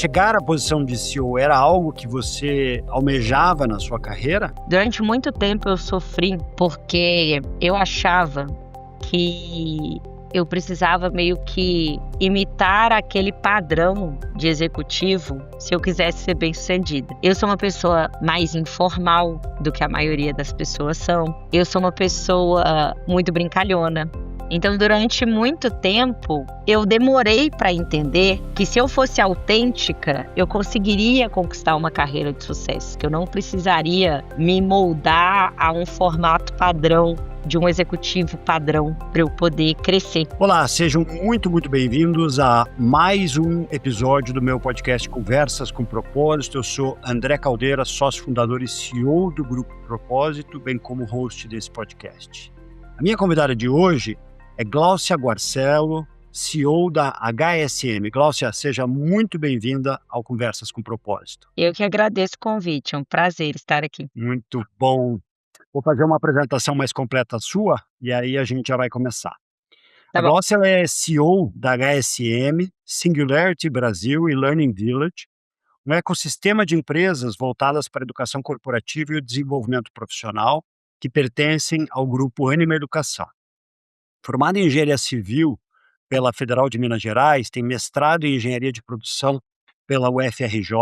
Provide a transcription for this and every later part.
chegar à posição de CEO era algo que você almejava na sua carreira? Durante muito tempo eu sofri porque eu achava que eu precisava meio que imitar aquele padrão de executivo se eu quisesse ser bem-sucedida. Eu sou uma pessoa mais informal do que a maioria das pessoas são. Eu sou uma pessoa muito brincalhona. Então, durante muito tempo, eu demorei para entender que se eu fosse autêntica, eu conseguiria conquistar uma carreira de sucesso, que eu não precisaria me moldar a um formato padrão de um executivo padrão para eu poder crescer. Olá, sejam muito bem-vindos a mais um episódio do meu podcast Conversas com Propósito. Eu sou André Caldeira, sócio fundador e CEO do Grupo Propósito, bem como host desse podcast. A minha convidada de hoje é Gláucia Guarcello, CEO da HSM. Gláucia, seja muito bem-vinda ao Conversas com Propósito. Eu que agradeço o convite, é um prazer estar aqui. Muito bom. Vou fazer uma apresentação mais completa sua e aí a gente já vai começar. Tá A bom. Gláucia ela é CEO da HSM, Singularity Brasil e Learning Village, um ecossistema de empresas voltadas para a educação corporativa e o desenvolvimento profissional que pertencem ao grupo Ânima Educação. Formada em Engenharia Civil pela Federal de Minas Gerais, tem mestrado em Engenharia de Produção pela UFRJ,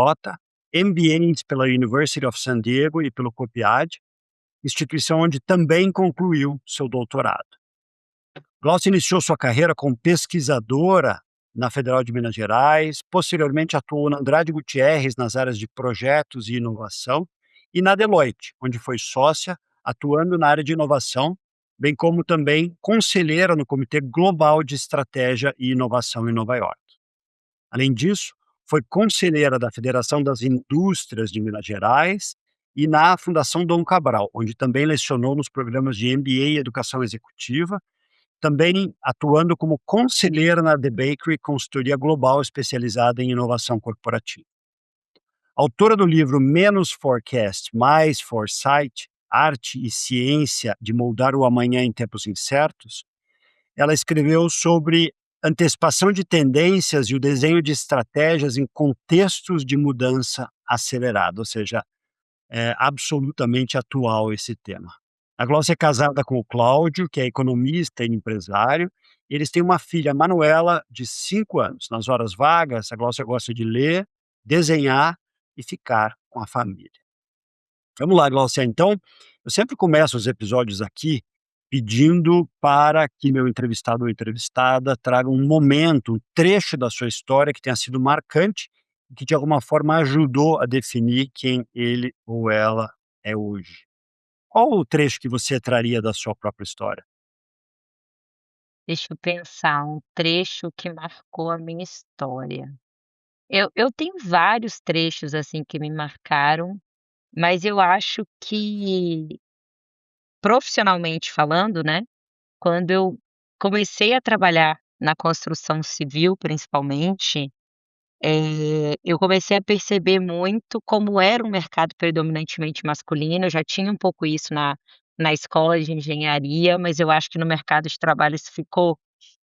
MBAs pela University of San Diego e pelo COPIAD, instituição onde também concluiu seu doutorado. Gláucia iniciou sua carreira como pesquisadora na Federal de Minas Gerais, posteriormente atuou na Andrade Gutierrez nas áreas de projetos e inovação e na Deloitte, onde foi sócia, atuando na área de inovação, bem como também conselheira no Comitê Global de Estratégia e Inovação em Nova York. Além disso, foi conselheira da Federação das Indústrias de Minas Gerais e na Fundação Dom Cabral, onde também lecionou nos programas de MBA e Educação Executiva, também atuando como conselheira na The Bakery, consultoria global especializada em inovação corporativa. Autora do livro Menos Forecast, Mais Foresight, Arte e Ciência de Moldar o Amanhã em Tempos Incertos, ela escreveu sobre antecipação de tendências e o desenho de estratégias em contextos de mudança acelerada, ou seja, é absolutamente atual esse tema. A Gláucia é casada com o Cláudio, que é economista e empresário. Eles têm uma filha, Manuela, de 5 anos. Nas horas vagas, a Gláucia gosta de ler, desenhar e ficar com a família. Vamos lá, Gláucia. Então, eu sempre começo os episódios aqui pedindo para que meu entrevistado ou entrevistada traga um momento, um trecho da sua história que tenha sido marcante e que de alguma forma ajudou a definir quem ele ou ela é hoje. Qual o trecho que você traria da sua própria história? Deixa eu pensar, um trecho que marcou a minha história. Eu tenho vários trechos, assim, que me marcaram, mas eu acho que, profissionalmente falando, né, quando eu comecei a trabalhar na construção civil, principalmente, eu comecei a perceber muito como era um mercado predominantemente masculino. Eu já tinha um pouco isso na escola de engenharia, mas eu acho que no mercado de trabalho isso ficou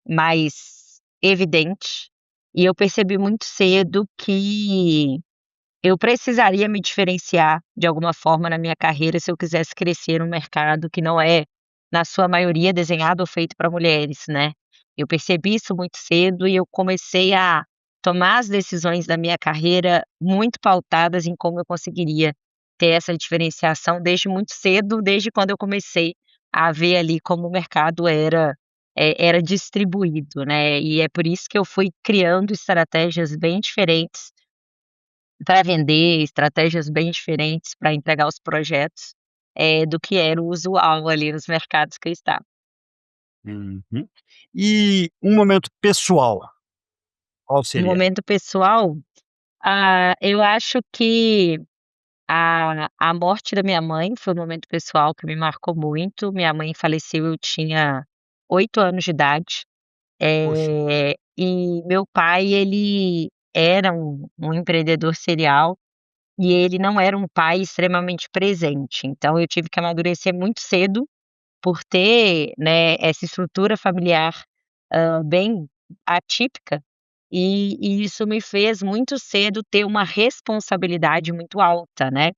mais evidente, e eu percebi muito cedo que eu precisaria me diferenciar de alguma forma na minha carreira se eu quisesse crescer num mercado que não é, na sua maioria, desenhado ou feito para mulheres, né. Eu percebi isso muito cedo e eu comecei a tomar as decisões da minha carreira muito pautadas em como eu conseguiria ter essa diferenciação desde muito cedo, desde quando eu comecei a ver ali como o mercado era distribuído, né. E é por isso que eu fui criando estratégias bem diferentes para vender, estratégias bem diferentes para entregar os projetos, do que era o usual ali nos mercados que eu estava. Uhum. E um momento pessoal, qual No seria? momento pessoal, eu acho que a morte da minha mãe foi um momento pessoal que me marcou muito. Minha mãe faleceu, eu tinha 8 anos de idade, Poxa. e meu pai, ele era um empreendedor serial. E ele não era um pai extremamente presente, então eu tive que amadurecer muito cedo por ter, né, essa estrutura familiar, bem atípica, e isso me fez muito cedo ter uma responsabilidade muito alta, né,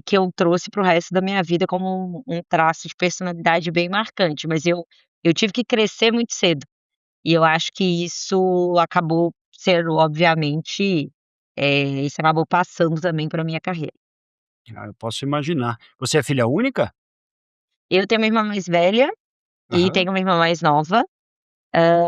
que eu trouxe para o resto da minha vida como um traço de personalidade bem marcante, mas eu tive que crescer muito cedo, e eu acho que isso acabou sendo obviamente, isso acabou passando também para minha carreira. Ah, eu posso imaginar. Você é filha única? Eu tenho uma irmã mais velha e Aham. tenho uma irmã mais nova.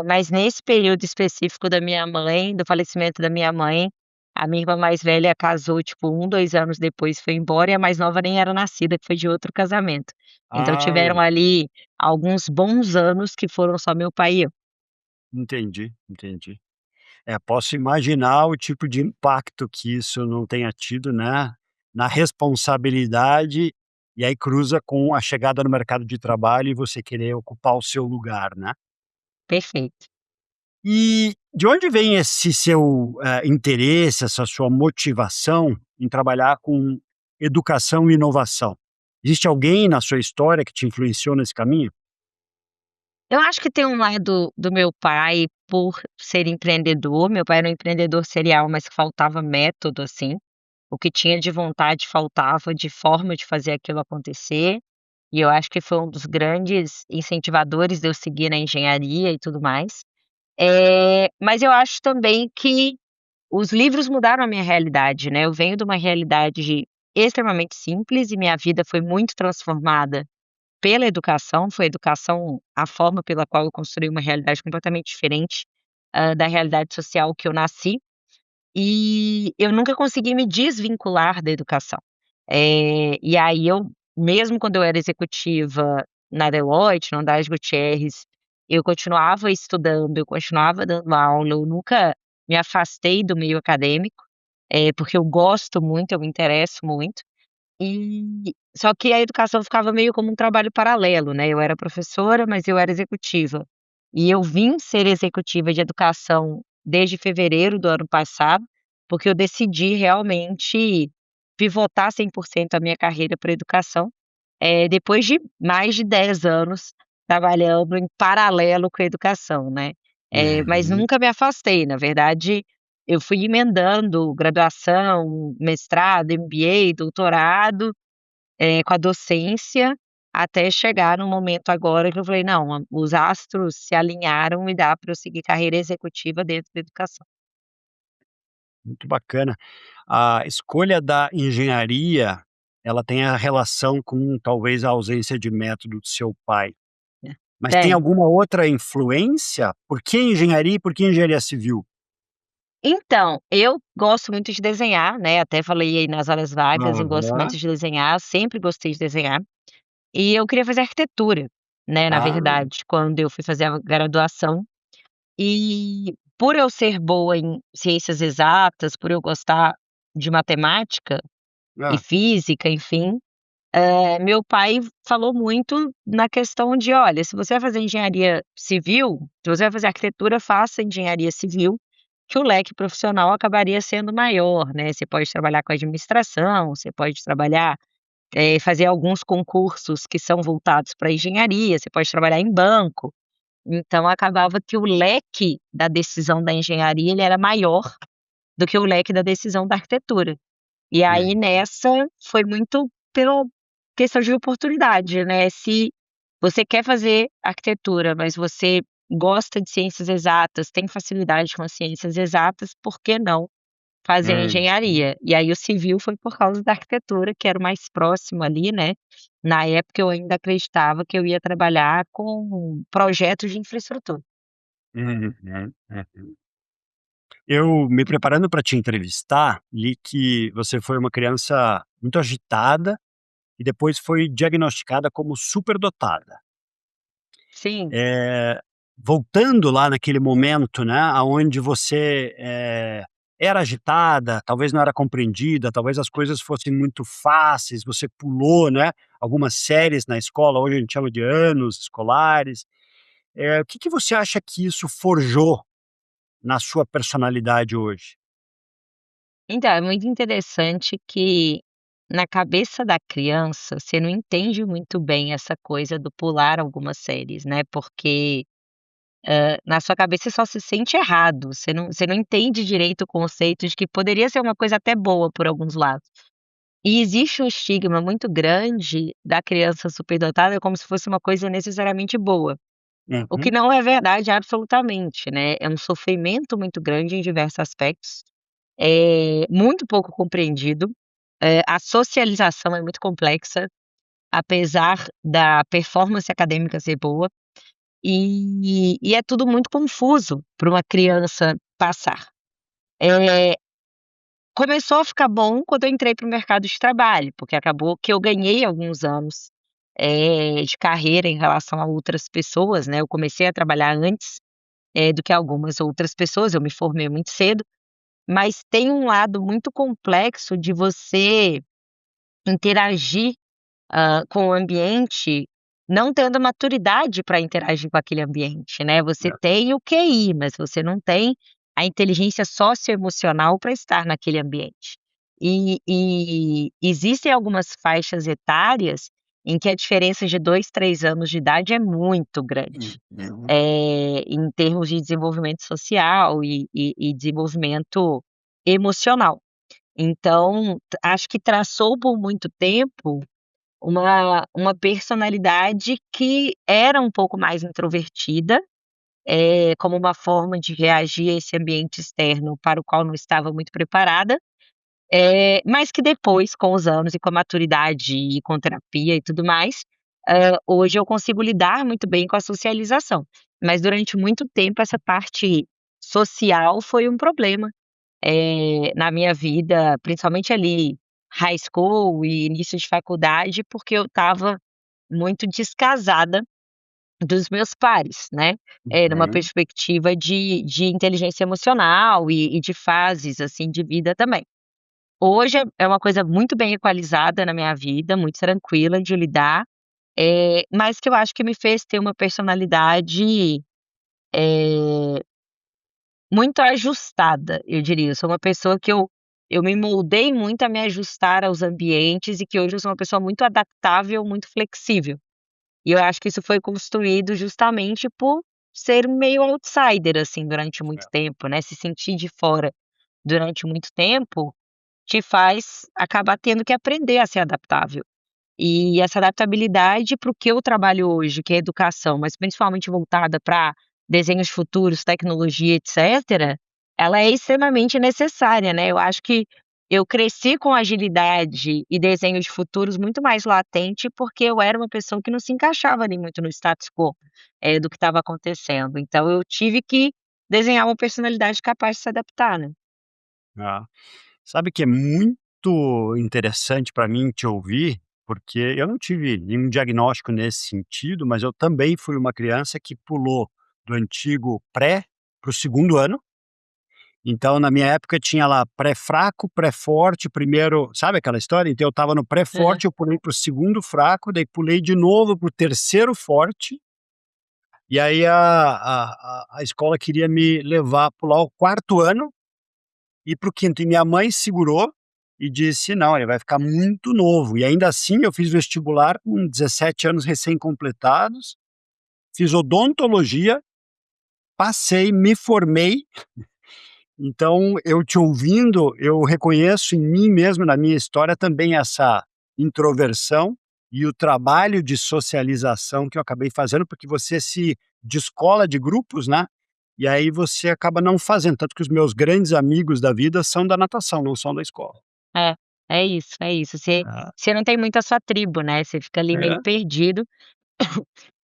Mas nesse período específico da minha mãe, do falecimento da minha mãe, a minha irmã mais velha casou, tipo, 2 anos depois foi embora e a mais nova nem era nascida, que foi de outro casamento. Então Ah, tiveram ali alguns bons anos que foram só meu pai e eu. entendi, entendi. É, posso imaginar o tipo de impacto que isso não tenha tido, né, na responsabilidade, e aí cruza com a chegada no mercado de trabalho e você querer ocupar o seu lugar, né. Perfeito. E de onde vem esse seu, interesse, essa sua motivação em trabalhar com educação e inovação? Existe alguém na sua história que te influenciou nesse caminho? Eu acho que tem um lado do meu pai por ser empreendedor, meu pai era um empreendedor serial, mas que faltava método, assim, o que tinha de vontade faltava de forma de fazer aquilo acontecer. E eu acho que foi um dos grandes incentivadores de eu seguir na engenharia e tudo mais. Mas eu acho também que os livros mudaram a minha realidade, né, eu venho de uma realidade extremamente simples e minha vida foi muito transformada pela educação, foi a educação a forma pela qual eu construí uma realidade completamente diferente, da realidade social que eu nasci. E eu nunca consegui me desvincular da educação. E aí eu, mesmo quando eu era executiva na Deloitte, no Andrade Gutierrez, eu continuava estudando, eu continuava dando aula, eu nunca me afastei do meio acadêmico, porque eu gosto muito, eu me interesso muito. Só que a educação ficava meio como um trabalho paralelo, né, eu era professora, mas eu era executiva. E eu vim ser executiva de educação desde fevereiro do ano passado, porque eu decidi realmente pivotar 100% a minha carreira para educação, depois de mais de 10 anos trabalhando em paralelo com a educação, né. Mas Uhum. nunca me afastei, na verdade, eu fui emendando graduação, mestrado, MBA, doutorado, com a docência, até chegar no momento agora que eu falei: "Não, os astros se alinharam e dá para eu seguir carreira executiva dentro da educação". Muito bacana. A escolha da engenharia, ela tem a relação com talvez a ausência de método do seu pai. Né. Mas tem Tem. alguma outra influência? Por que engenharia e por que engenharia civil? Então, eu gosto muito de desenhar, né, até falei aí nas horas vagas, eu gosto Aham. muito de desenhar, sempre gostei de desenhar, e eu queria fazer arquitetura, né, na Ah, verdade, quando eu fui fazer a graduação. E por eu ser boa em ciências exatas, por eu gostar de matemática e hã. física, enfim, meu pai falou muito na questão de: "Olha, se você vai fazer engenharia civil, se você vai fazer arquitetura, faça engenharia civil, que o leque profissional acabaria sendo maior, né, você pode trabalhar com administração, você pode trabalhar, fazer alguns concursos que são voltados para engenharia, você pode trabalhar em banco". Então acabava que o leque da decisão da engenharia, ele era maior do que o leque da decisão da arquitetura. E aí É. nessa foi muito pela questão de oportunidade, né, se você quer fazer arquitetura, mas você gosta de ciências exatas, tem facilidade com as ciências exatas, por que não fazer Hum. engenharia? E aí o civil foi por causa da arquitetura, que era o mais próximo ali, né. Na época eu ainda acreditava que eu ia trabalhar com projetos de infraestrutura. Uhum, uhum. Eu, me preparando para te entrevistar, li que você foi uma criança muito agitada e depois foi diagnosticada como superdotada. Sim. Eh, Voltando lá naquele momento, né, aonde você, era agitada, talvez não era compreendida, talvez as coisas fossem muito fáceis, você pulou, né, algumas séries na escola, hoje a gente chama de anos escolares. O que que você acha que isso forjou na sua personalidade hoje? Então, é muito interessante que na cabeça da criança, você não entende muito bem essa coisa do pular algumas séries, né, porque na sua cabeça você só se sente errado, você não entende direito o conceito de que poderia ser uma coisa até boa por alguns lados. E existe um estigma muito grande da criança superdotada como se fosse uma coisa necessariamente boa, o que Uhum, não é verdade absolutamente, né, é um sofrimento muito grande em diversos aspectos, muito pouco compreendido, a socialização é muito complexa, apesar da performance acadêmica ser boa, e é tudo muito confuso para uma criança passar. Eh, Começou a ficar bom quando eu entrei para o mercado de trabalho, porque acabou que eu ganhei alguns anos, de carreira em relação a outras pessoas, né, eu comecei a trabalhar antes, do que algumas outras pessoas, eu me formei muito cedo, mas tem um lado muito complexo de você interagir com o ambiente, não tendo maturidade para interagir com aquele ambiente, né. Você é, tem o QI, mas você não tem a inteligência socioemocional para estar naquele ambiente. E existem algumas faixas etárias em que a diferença de 2, 3 anos de idade é muito grande, uhum, em termos de desenvolvimento social e desenvolvimento emocional. Então, acho que traçou por muito tempo uma personalidade que era um pouco mais introvertida, como uma forma de reagir a esse ambiente externo para o qual não estava muito preparada, mas que depois, com os anos e com a maturidade e com terapia e tudo mais, hoje eu consigo lidar muito bem com a socialização. Mas durante muito tempo essa parte social foi um problema, na minha vida, principalmente ali high school e início de faculdade, porque eu estava muito descasada dos meus pares, né, numa uhum. perspectiva de inteligência emocional e de fases, assim, de vida também. Hoje é uma coisa muito bem equalizada na minha vida, muito tranquila de lidar, mas que eu acho que me fez ter uma personalidade, eh, muito ajustada, eu diria. Eu sou uma pessoa que eu me moldei muito a me ajustar aos ambientes e que hoje eu sou uma pessoa muito adaptável, muito flexível. E eu acho que isso foi construído justamente por ser meio outsider, assim, durante muito tempo, né, se sentir de fora durante muito tempo, te faz acabar tendo que aprender a ser adaptável. E essa adaptabilidade para o que eu trabalho hoje, que é educação, mas principalmente voltada para desenhos futuros, tecnologia, etcétera, ela é extremamente necessária, né. Eu acho que eu cresci com agilidade e desenhos de futuros muito mais latente, porque eu era uma pessoa que não se encaixava ali muito no status quo, do que estava acontecendo. Então eu tive que desenhar uma personalidade capaz de se adaptar, né. Ah, sabe que é muito interessante para mim te ouvir, porque eu não tive nenhum diagnóstico nesse sentido, mas eu também fui uma criança que pulou do antigo pré para o segundo ano. Então, na minha época tinha lá pré-fraco, pré-forte, primeiro, sabe aquela história? Então eu estava no Aham. pré-forte, eu pulei para o segundo fraco, daí pulei de novo para o terceiro forte, e aí a escola queria me levar a pular o quarto ano e para o quinto, e minha mãe segurou e disse: "Não, ele vai ficar muito novo", e ainda assim eu fiz vestibular com 17 anos recém-completados, fiz odontologia, passei, me formei. Então, eu te ouvindo, eu reconheço em mim mesmo, na minha história, também essa introversão e o trabalho de socialização que eu acabei fazendo, porque você se descola de grupos, né, e aí você acaba não fazendo, tanto que os meus grandes amigos da vida são da natação, não são da escola. É, é isso, é isso. Ah, Você não tem muito a sua tribo, né, você fica ali meio é, perdido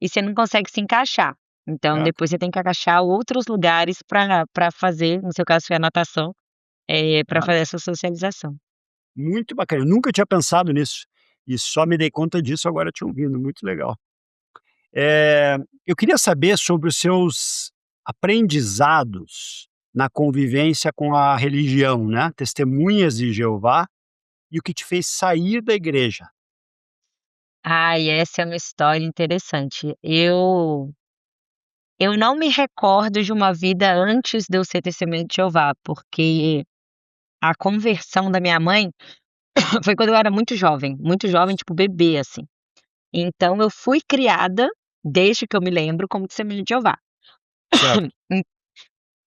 e você não consegue se encaixar. Então é, depois você tem que achar outros lugares para fazer, no seu caso foi a natação, pra é. fazer essa socialização. Muito bacana, eu nunca tinha pensado nisso, e só me dei conta disso agora te ouvindo, muito legal. Eu queria saber sobre os seus aprendizados na convivência com a religião, né, Testemunhas de Jeová, e o que te fez sair da igreja. Ai, essa é uma história interessante. Eu não me recordo de uma vida antes de eu ser testemunha de Jeová, porque a conversão da minha mãe foi quando eu era muito jovem, tipo bebê, assim. Então eu fui criada, desde que eu me lembro, como testemunha de Jeová. certo. Hum,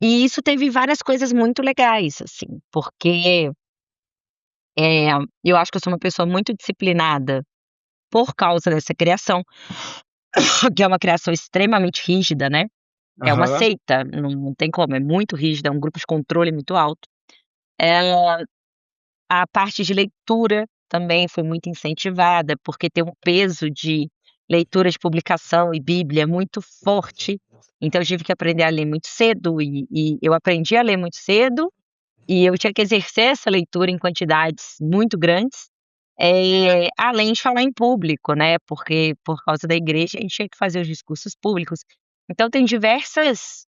e isso teve várias coisas muito legais, assim, porque, eh, eu acho que eu sou uma pessoa muito disciplinada por causa dessa criação, que é uma criação extremamente rígida, né, é uma Aham, seita, não tem como, é muito rígida, é um grupo de controle muito alto. Eh, a parte de leitura também foi muito incentivada, porque tem um peso de leitura de publicação e bíblia muito forte, então eu tive que aprender a ler muito cedo e eu aprendi a ler muito cedo, e eu tinha que exercer essa leitura em quantidades muito grandes, além de falar em público, né, porque por causa da igreja a gente tinha que fazer os discursos públicos. Então tem diversas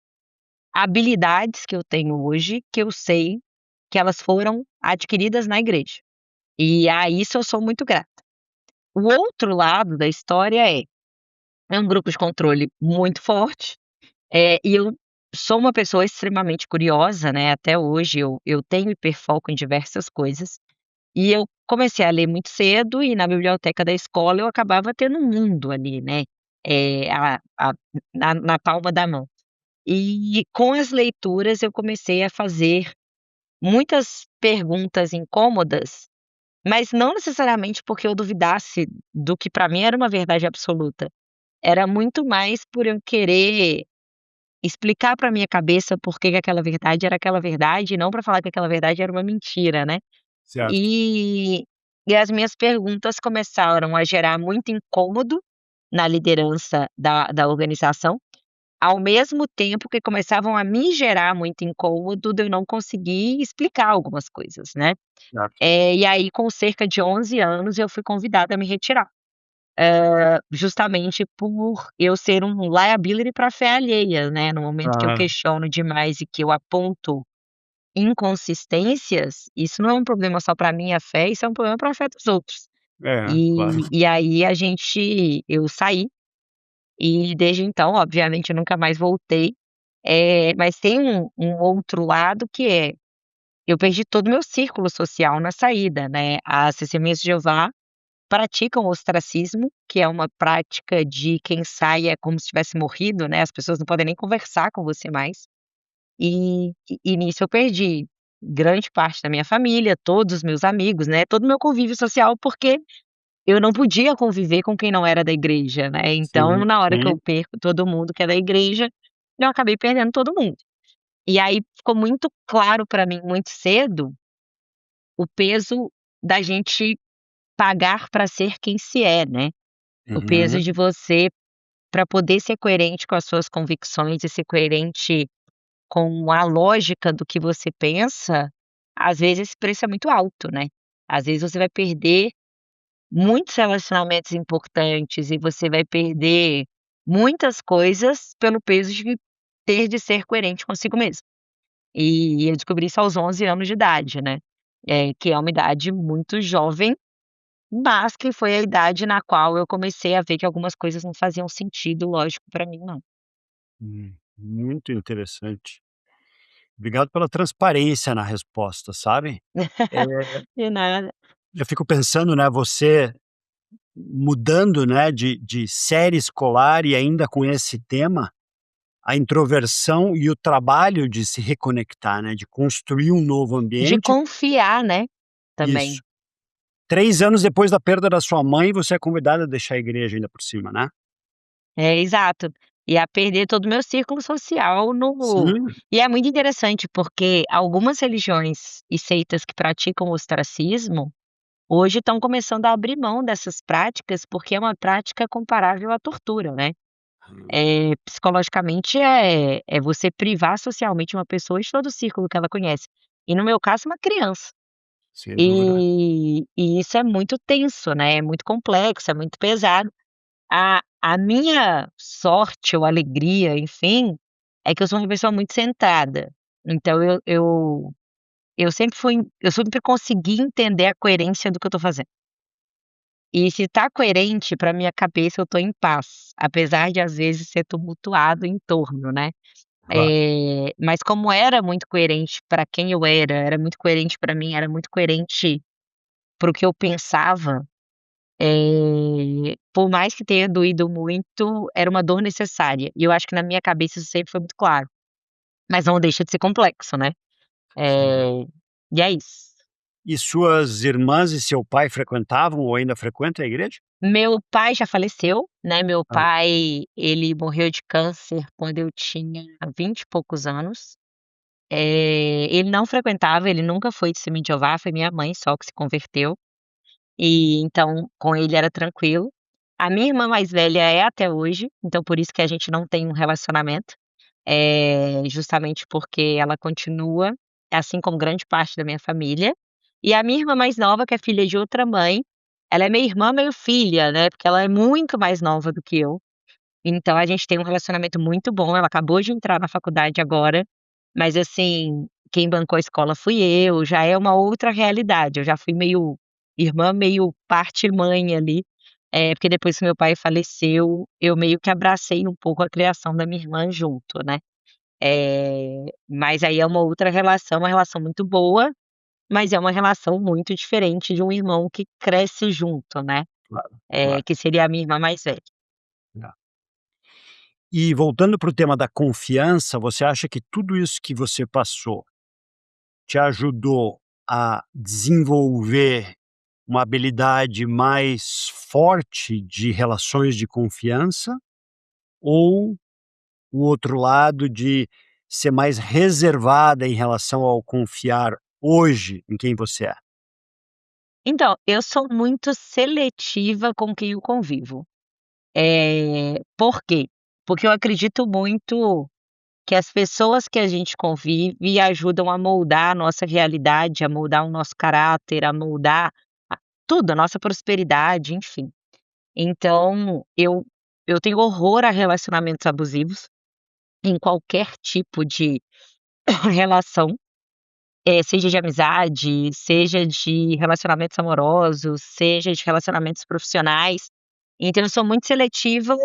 habilidades que eu tenho hoje, que eu sei que elas foram adquiridas na igreja. E a isso eu sou muito grata. O outro lado da história é um grupo de controle muito forte, e eu sou uma pessoa extremamente curiosa, né, até hoje eu tenho hiperfoco em diversas coisas, e eu comecei a ler muito cedo e na biblioteca da escola eu acabava tendo um mundo ali, né, a na palma da mão. E com as leituras eu comecei a fazer muitas perguntas incômodas, mas não necessariamente porque eu duvidasse do que para mim era uma verdade absoluta, era muito mais por eu querer explicar para minha cabeça por que que aquela verdade era aquela verdade e não para falar que aquela verdade era uma mentira, né. certo. E e as minhas perguntas começaram a gerar muito incômodo na liderança da organização, ao mesmo tempo que começavam a me gerar muito incômodo de eu não conseguir explicar algumas coisas, né. Certo. E aí com cerca de 11 anos eu fui convidada a me retirar, justamente por eu ser um liability para a fé alheia, né, no momento que eu Ah, questiono demais e que eu aponto inconsistências, isso não é um problema só para minha fé, isso é um problema para a fé dos outros. é, claro. E aí eu saí, e desde então, obviamente, eu nunca mais voltei, mas tem um outro lado que eu perdi todo o meu círculo social na saída, né, as testemunhas de Jeová praticam ostracismo, que é uma prática de quem sai é como se tivesse morrido, né, as pessoas não podem nem conversar com você mais. E nisso eu perdi grande parte da minha família, todos os meus amigos, né, todo o meu convívio social, porque eu não podia conviver com quem não era da igreja, né, então Sim, na hora que eu sim. perco todo mundo que é da igreja, eu acabei perdendo todo mundo. E aí ficou muito claro para mim muito cedo, o peso da gente pagar para ser quem se é, né, o peso Uhum. de você para poder ser coerente com as suas convicções e ser coerente com a lógica do que você pensa, às vezes esse preço é muito alto, né. Às vezes você vai perder muitos relacionamentos importantes e você vai perder muitas coisas pelo peso de ter de ser coerente consigo mesmo. E eu descobri isso aos 11 anos de idade, né, que é uma idade muito jovem, mas que foi a idade na qual eu comecei a ver que algumas coisas não faziam sentido lógico pra mim não. Muito interessante. Obrigado pela transparência na resposta, sabe. De nada. Eu fico pensando, né, você mudando, né, de série escolar e ainda com esse tema, a introversão e o trabalho de se reconectar, né, de construir um novo De ambiente. confiar, né, Isso. também. 3 anos depois da perda da sua mãe, você é convidada a deixar a igreja ainda por cima, né. É, exato. E a perder todo o meu círculo social no Sim, e é muito interessante, porque algumas religiões e seitas que praticam o ostracismo, hoje estão começando a abrir mão dessas práticas, porque é uma prática comparável à tortura, né. Psicologicamente é você privar socialmente uma pessoa de todo o círculo que ela conhece. E no meu caso, uma criança. sem dúvida. E isso é muito tenso, né, é muito complexo, é muito pesado. A minha sorte ou alegria, enfim, é que eu sou uma pessoa muito centrada. Então eu sempre consegui entender a coerência do que eu tô fazendo. E se tá coerente, pra minha cabeça eu tô em paz, apesar de às vezes ser tumultuado em torno, né. Claro. Mas como era muito coerente pra quem eu era muito coerente pra mim, era muito coerente para o que eu pensava, Por mais que tenha doído muito, era uma dor necessária, e eu acho que na minha cabeça isso sempre foi muito claro, mas não deixa de ser complexo, né. Sim. Eh, e é isso. E suas irmãs e seu pai frequentavam ou ainda frequentam a igreja? Meu pai já faleceu, né, meu Ah, pai, ele morreu de câncer quando eu tinha 20 e poucos anos. Ele não frequentava, ele nunca foi Testemunha de Jeová, foi minha mãe só que se converteu, e então com ele era tranquilo. A minha irmã mais velha é até hoje, então por isso que a gente não tem um relacionamento, justamente porque ela continua, assim como grande parte da minha família. E a minha irmã mais nova, que é filha de outra mãe, ela é meio irmã, meio filha, né, porque ela é muito mais nova do que eu. Então a gente tem um relacionamento muito bom, ela acabou de entrar na faculdade agora, mas assim, quem bancou a escola fui eu, já é uma outra realidade, eu já fui meio irmã, meio parte mãe ali, porque depois que meu pai faleceu, eu meio que abracei um pouco a criação da minha irmã junto, né. Mas aí é uma outra relação, uma relação muito boa, mas é uma relação muito diferente de um irmão que cresce junto, né, claro, claro. que seria a minha irmã mais velha. Tá. E voltando para o tema da confiança, você acha que tudo isso que você passou te ajudou a desenvolver uma habilidade mais forte de relações de confiança, ou o outro lado de ser mais reservada em relação ao confiar hoje em quem você é? Então, eu sou muito seletiva com quem eu convivo. Por quê? Porque eu acredito muito que as pessoas que a gente convive ajudam a moldar a nossa realidade, a moldar o nosso caráter, a moldar a tudo, a nossa prosperidade, enfim. Então, eu tenho horror a relacionamentos abusivos, em qualquer tipo de relação. Seja de amizade, seja de relacionamentos amorosos, seja de relacionamentos profissionais. Então eu sou muito seletiva,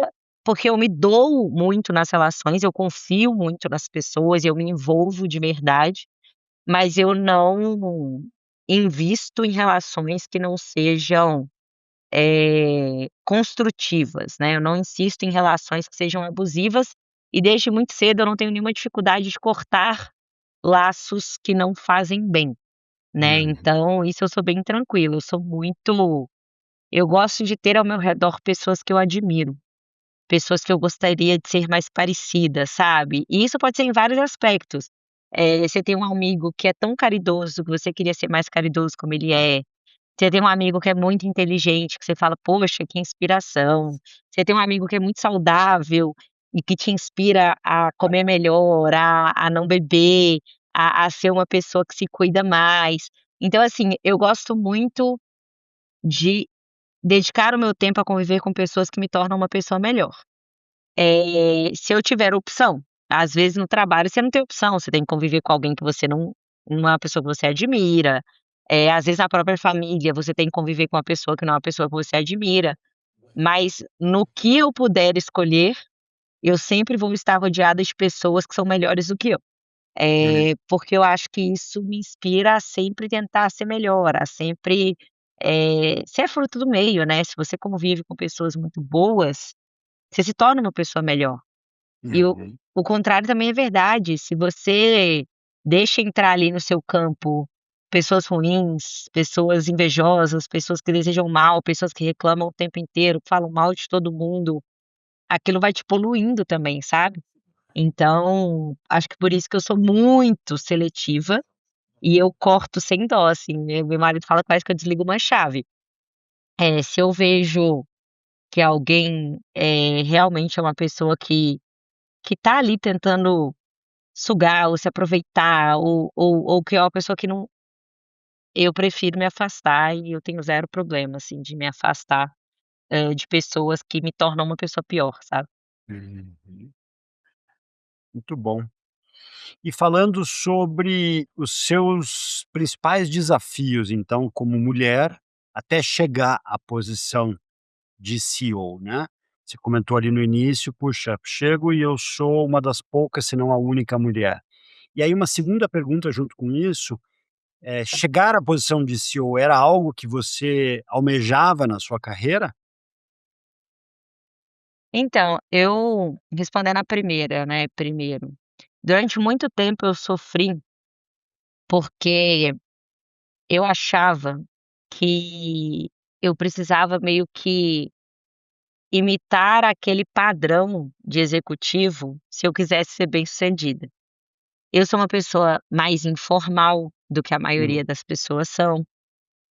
porque eu me dou muito nas relações, eu confio muito nas pessoas, eu me envolvo de verdade, mas eu não invisto em relações que não sejam, construtivas, né, eu não insisto em relações que sejam abusivas, e desde muito cedo eu não tenho nenhuma dificuldade de cortar laços que não fazem bem. Né, Uhum, então isso eu sou bem tranquila, eu gosto de ter ao meu redor pessoas que eu admiro, pessoas que eu gostaria de ser mais parecida, sabe. E isso pode ser em vários aspectos. Você tem um amigo que é tão caridoso que você queria ser mais caridoso como ele é. Você tem um amigo que é muito inteligente, que você fala: "Poxa, que inspiração". Você tem um amigo que é muito saudável e que te inspira a comer melhor, a não beber, a ser uma pessoa que se cuida mais. Então, assim, eu gosto muito de dedicar o meu tempo a conviver com pessoas que me tornam uma pessoa melhor. Se eu tiver opção, às vezes no trabalho você não tem opção, você tem que conviver com alguém que você não uma pessoa que você admira, às vezes na própria família você tem que conviver com uma pessoa que não é uma pessoa que você admira, mas no que eu puder escolher, eu sempre vou estar rodeada de pessoas que são melhores do que eu. uhum, Porque eu acho que isso me inspira a sempre tentar ser melhor, a sempre, ser fruto do meio, né, se você convive com pessoas muito boas, você se torna uma pessoa melhor. E uhum, o contrário também é verdade, se você deixa entrar ali no seu campo pessoas ruins, pessoas invejosas, pessoas que desejam mal, pessoas que reclamam o tempo inteiro, que falam mal de todo mundo, aquilo vai te poluindo também, sabe. Então, acho que por isso que eu sou muito seletiva e eu corto sem dó, assim, meu marido fala que parece que eu desligo uma chave. Se eu vejo que alguém, realmente é uma pessoa que tá ali tentando sugar ou se aproveitar ou que é uma pessoa que não, eu prefiro me afastar e eu tenho zero problema, assim, de me afastar, de pessoas que me tornam uma pessoa pior, sabe. uhum. Muito bom. E falando sobre os seus principais desafios, então, como mulher, até chegar à posição de CEO, né. Você comentou ali no início: "Puxa, chego e eu sou uma das poucas, se não a única mulher". E aí uma segunda pergunta junto com isso, chegar à posição de CEO era algo que você almejava na sua carreira? Então, eu respondendo a primeira, né, primeiro, durante muito tempo eu sofri, porque eu achava que eu precisava meio que imitar aquele padrão de executivo se eu quisesse ser bem-sucedida. Eu sou uma pessoa mais informal do que a maioria Uhum. das pessoas são.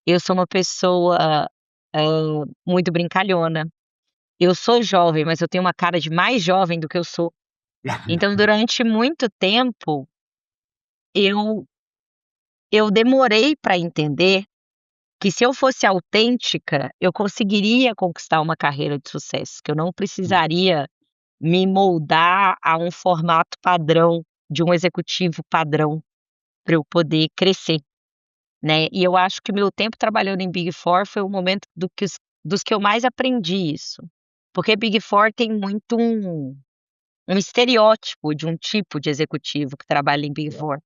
Eu sou uma pessoa, muito brincalhona. Eu sou jovem, mas eu tenho uma cara de mais jovem do que eu sou. Então, durante muito tempo, eu eu demorei para entender que se eu fosse autêntica, eu conseguiria conquistar uma carreira de sucesso, que eu não precisaria me moldar a um formato padrão, de um executivo padrão, para eu poder crescer, né. E eu acho que meu tempo trabalhando em Big Four foi o momento dos que eu mais aprendi isso. Porque Big Four tem muito um estereótipo de um tipo de executivo que trabalha em Big Four.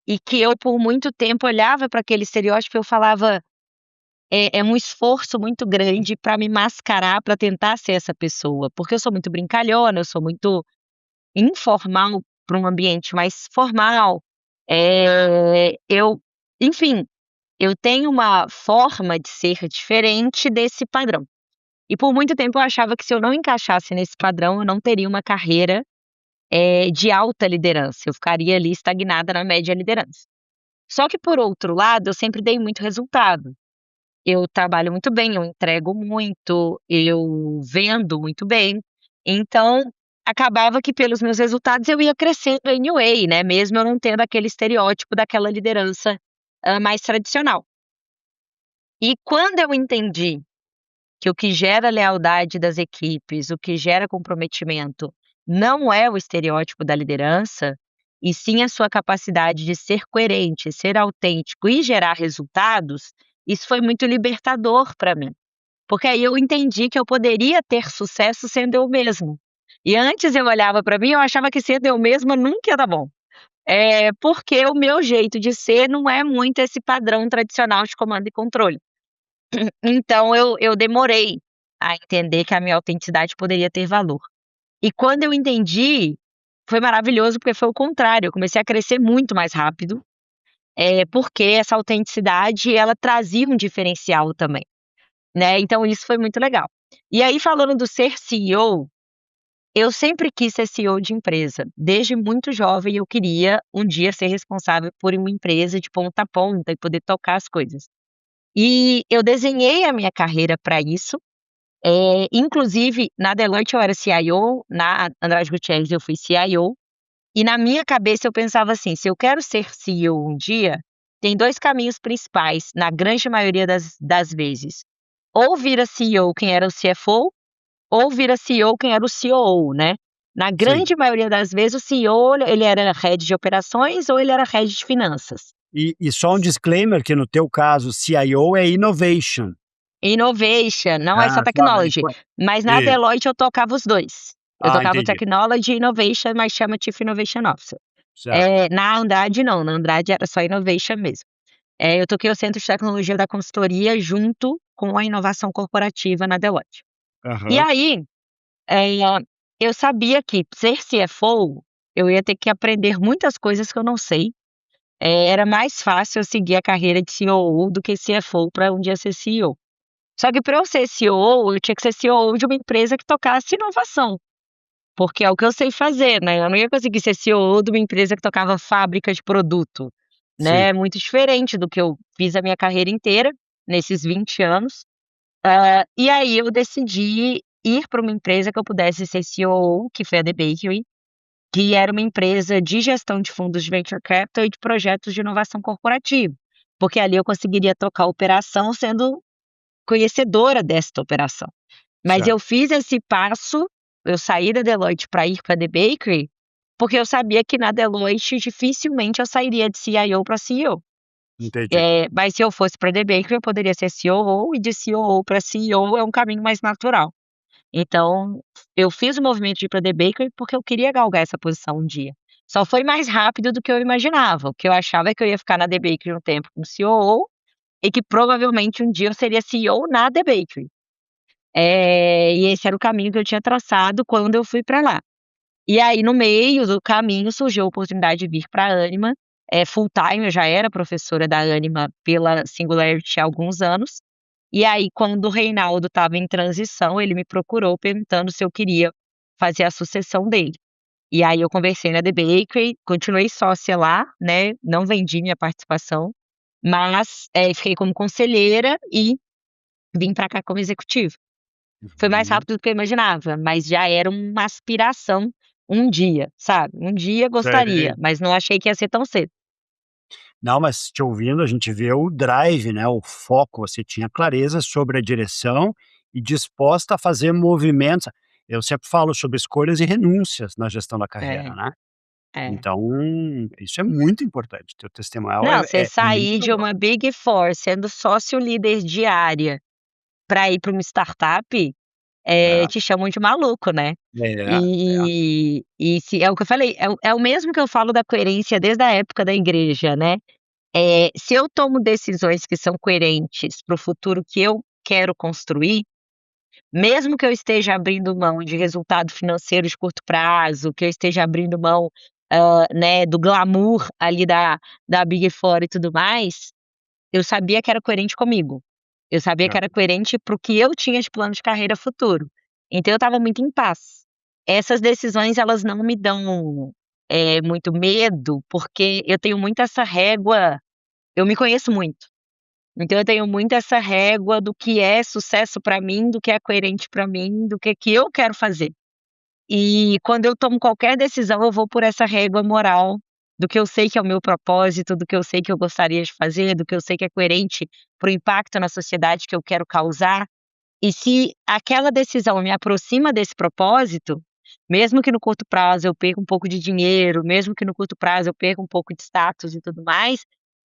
E que eu, por muito tempo, olhava para aquele estereótipo e eu falava: "É um esforço muito grande para me mascarar, para tentar ser essa pessoa", porque eu sou muito brincalhona, eu sou muito informal para um ambiente mais formal. Eu enfim, eu tenho uma forma de ser diferente desse padrão. E por muito tempo eu achava que se eu não encaixasse nesse padrão, eu não teria uma carreira, de alta liderança, eu ficaria ali estagnada na média liderança. Só que por outro lado, eu sempre dei muito resultado. Eu trabalho muito bem, eu entrego muito, eu vendo muito bem, então acabava que pelos meus resultados eu ia crescendo anyway, né, mesmo eu não tendo aquele estereótipo daquela liderança, mais tradicional. E quando eu entendi que o que gera lealdade das equipes, o que gera comprometimento, não é o estereótipo da liderança, e sim a sua capacidade de ser coerente, ser autêntico e gerar resultados, isso foi muito libertador para mim. Porque aí eu entendi que eu poderia ter sucesso sendo eu mesmo. E antes eu olhava para mim e eu achava que sendo eu mesma nunca ia dar bom. Porque o meu jeito de ser não é muito esse padrão tradicional de comando e controle. Então eu demorei a entender que a minha autenticidade poderia ter valor. E quando eu entendi, foi maravilhoso, porque foi o contrário, eu comecei a crescer muito mais rápido, porque essa autenticidade ela trazia um diferencial também, né, então isso foi muito legal. E aí falando do ser CEO, eu sempre quis ser CEO de empresa, desde muito jovem eu queria um dia ser responsável por uma empresa de ponta a ponta e poder tocar as coisas. E eu desenhei a minha carreira para isso. Inclusive na Deloitte eu era CIO, na Andrade Gutierrez eu fui CIO, e na minha cabeça eu pensava assim: "Se eu quero ser CEO um dia, tem 2 caminhos principais, na grande maioria das vezes, ou vira CEO quem era o CFO, ou vira CEO quem era o COO, né. Na Sim. grande maioria das vezes o CEO ele era head de operações ou ele era head de finanças. E só um disclaimer que no teu caso CIO é innovation. Innovation, não é só Ah, claro, technology, mas na isso. Deloitte eu tocava os 2. Eu Ah, tocava o entendi. Technology e Innovation, mas chama Chief Innovation Officer. Certo. Na Andrade não, na Andrade era só Innovation mesmo. Eu toquei o centro de tecnologia da consultoria junto com a inovação corporativa na Deloitte. E Aham. aí, eh, eu sabia que ser CFO, eu ia ter que aprender muitas coisas que eu não sei. Era mais fácil eu seguir a carreira de COO do que CFO para um dia ser CEO. Só que para eu ser CEO, eu tinha que ser CEO de uma empresa que tocasse inovação, porque é o que eu sei fazer, né, eu não ia conseguir ser CEO de uma empresa que tocava fábrica de produto, Sim. né, é muito diferente do que eu fiz a minha carreira inteira, nesses 20 anos. E aí eu decidi ir para uma empresa que eu pudesse ser CEO, que foi a The Bakery, que era uma empresa de gestão de fundos de venture capital e de projetos de inovação corporativa, porque ali eu conseguiria tocar a operação sendo conhecedora desta operação. Mas eu Certo. fiz esse passo, eu saí da Deloitte para ir para The Bakery, porque eu sabia que na Deloitte dificilmente eu sairia de CIO para CEO. Entendi. Mas se eu fosse para The Bakery eu poderia ser COO e de COO para CEO é um caminho mais natural. Então, eu fiz o movimento de ir para The Bakery porque eu queria galgar essa posição um dia. Só foi mais rápido do que eu imaginava. O que eu achava é que eu ia ficar na The Bakery um tempo como COO e que provavelmente um dia eu seria CEO na The Bakery. E esse era o caminho que eu tinha traçado quando eu fui para lá. E aí no meio do caminho surgiu a oportunidade de vir pra Ânima, full time, eu já era professora da Ânima pela Singularity há alguns anos, e aí quando o Reinaldo estava em transição, ele me procurou perguntando se eu queria fazer a sucessão dele. E aí eu conversei na The Bakery, continuei sócia lá, né, não vendi minha participação, mas, fiquei como conselheira e vim pra cá como executiva. Foi mais Uhum. rápido do que eu imaginava, mas já era uma aspiração um dia, sabe. Um dia gostaria, Sei. mas não achei que ia ser tão cedo. Não, mas te ouvindo, a gente vê o drive, né, o foco, você tinha clareza sobre a direção e disposta a fazer movimentos. Eu sempre falo sobre escolhas e renúncias na gestão da carreira, É, né. é. Então, isso é muito importante, teu testemunhal Não, você é muito sair de legal. uma Big Four sendo sócio líder de área pra ir pra uma startup, É, te chamam de maluco, né. é. E se é o que eu falei, é o mesmo que eu falo da coerência desde a época da igreja, né. Se eu tomo decisões que são coerentes para o futuro que eu quero construir, mesmo que eu esteja abrindo mão de resultado financeiro de curto prazo, que eu esteja abrindo mão, né, do glamour ali da Big Four e tudo mais, eu sabia que era coerente comigo. Eu sabia que É. era coerente para o que eu tinha de plano de carreira futuro. Então eu estava muito em paz. Essas decisões elas não me dão, muito medo, porque eu tenho muito essa régua, eu me conheço muito. Então eu tenho muito essa régua do que é sucesso pra mim, do que é coerente pra mim, do que eu quero fazer. E quando eu tomo qualquer decisão, eu vou por essa régua moral, do que eu sei que é o meu propósito, do que eu sei que eu gostaria de fazer, do que eu sei que é coerente para o impacto na sociedade que eu quero causar. E se aquela decisão me aproxima desse propósito, mesmo que no curto prazo eu perca um pouco de dinheiro, mesmo que no curto prazo eu perca um pouco de status e tudo mais,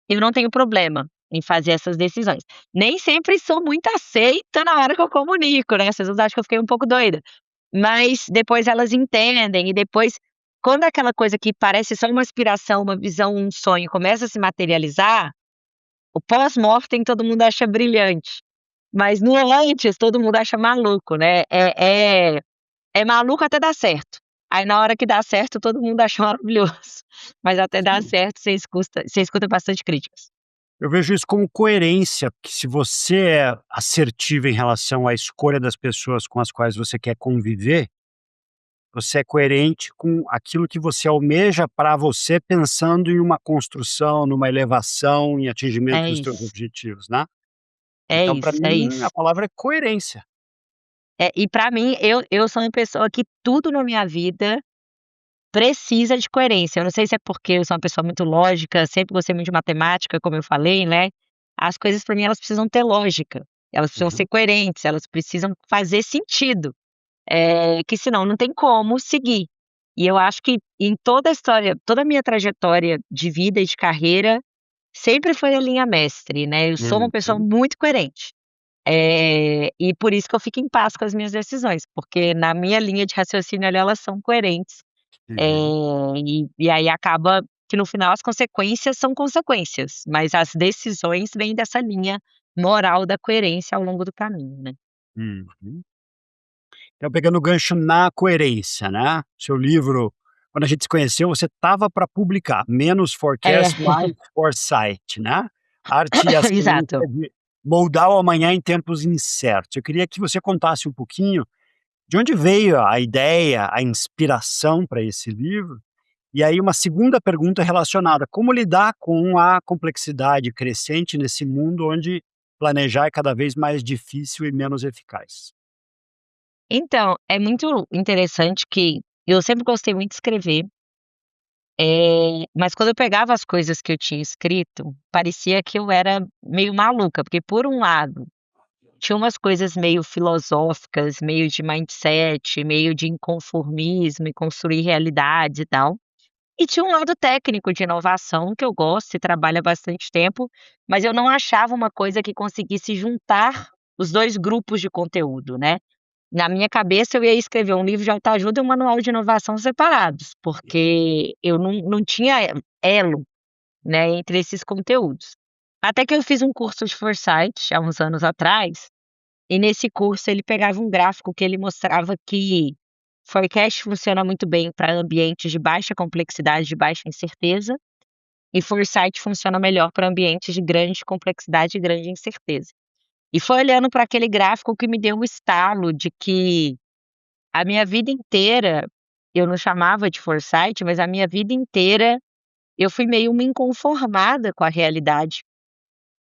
eu não tenho problema em fazer essas decisões. Nem sempre sou muito aceita na hora que eu comunico, né, as pessoas acham que eu fiquei um pouco doida, mas depois elas entendem e depois, quando aquela coisa que parece só uma aspiração, uma visão, um sonho começa a se materializar, o pós-mortem todo mundo acha brilhante. Mas no antes todo mundo acha maluco, né, é maluco até dar certo. Aí na hora que dá certo todo mundo acha maravilhoso, mas até dar certo você escuta bastante críticas. Eu vejo isso como coerência, que se você é assertivo em relação à escolha das pessoas com as quais você quer conviver, você é coerente com aquilo que você almeja para você, pensando em uma construção, numa elevação, em atingimento É dos teus isso, objetivos, né. é Então para isso, é mim a isso. palavra é coerência. E pra mim eu sou uma pessoa que tudo na minha vida precisa de coerência. Eu não sei se é porque eu sou uma pessoa muito lógica, sempre gostei muito de matemática, como eu falei, né, as coisas pra mim elas precisam ter lógica, elas precisam ser Uhum. coerentes, elas precisam fazer sentido. Que senão não tem como seguir. E eu acho que em toda a história, toda a minha trajetória de vida e de carreira, sempre foi a linha mestre, né, eu sou uma pessoa Uhum. muito coerente. E por isso que eu fico em paz com as minhas decisões, porque na minha linha de raciocínio ali elas são coerentes, Uhum. e aí acaba que no final as consequências são consequências, mas as decisões vêm dessa linha moral da coerência ao longo do caminho, né. Uhum. Então pegando o gancho na coerência, né, seu livro, quando a gente se conheceu, você estava para publicar, menos É, forecast, mais foresight, né, arte e a exato. ciência de moldar o amanhã em tempos incertos. Eu queria que você contasse um pouquinho de onde veio a ideia, a inspiração para esse livro, e aí uma segunda pergunta relacionada, como lidar com a complexidade crescente nesse mundo onde planejar é cada vez mais difícil e menos eficaz? Então, é muito interessante que eu sempre gostei muito de escrever, mas quando eu pegava as coisas que eu tinha escrito, parecia que eu era meio maluca, porque por um lado, tinha umas coisas meio filosóficas, meio de mindset, meio de inconformismo e construir realidades e tal, e tinha um lado técnico de inovação que eu gosto e trabalho há bastante tempo, mas eu não achava uma coisa que conseguisse juntar os 2 grupos de conteúdo, né. Na minha cabeça eu ia escrever um livro de autoajuda e um manual de inovação separados, porque eu não tinha elo, né, entre esses conteúdos. Até que eu fiz um curso de Foresight há uns anos atrás, e nesse curso ele pegava um gráfico que ele mostrava que forecast funciona muito bem para ambientes de baixa complexidade, de baixa incerteza, e Foresight funciona melhor para ambientes de grande complexidade e grande incerteza. E foi olhando para aquele gráfico que me deu um estalo de que a minha vida inteira, eu não chamava de Foresight, mas a minha vida inteira eu fui meio uma inconformada com a realidade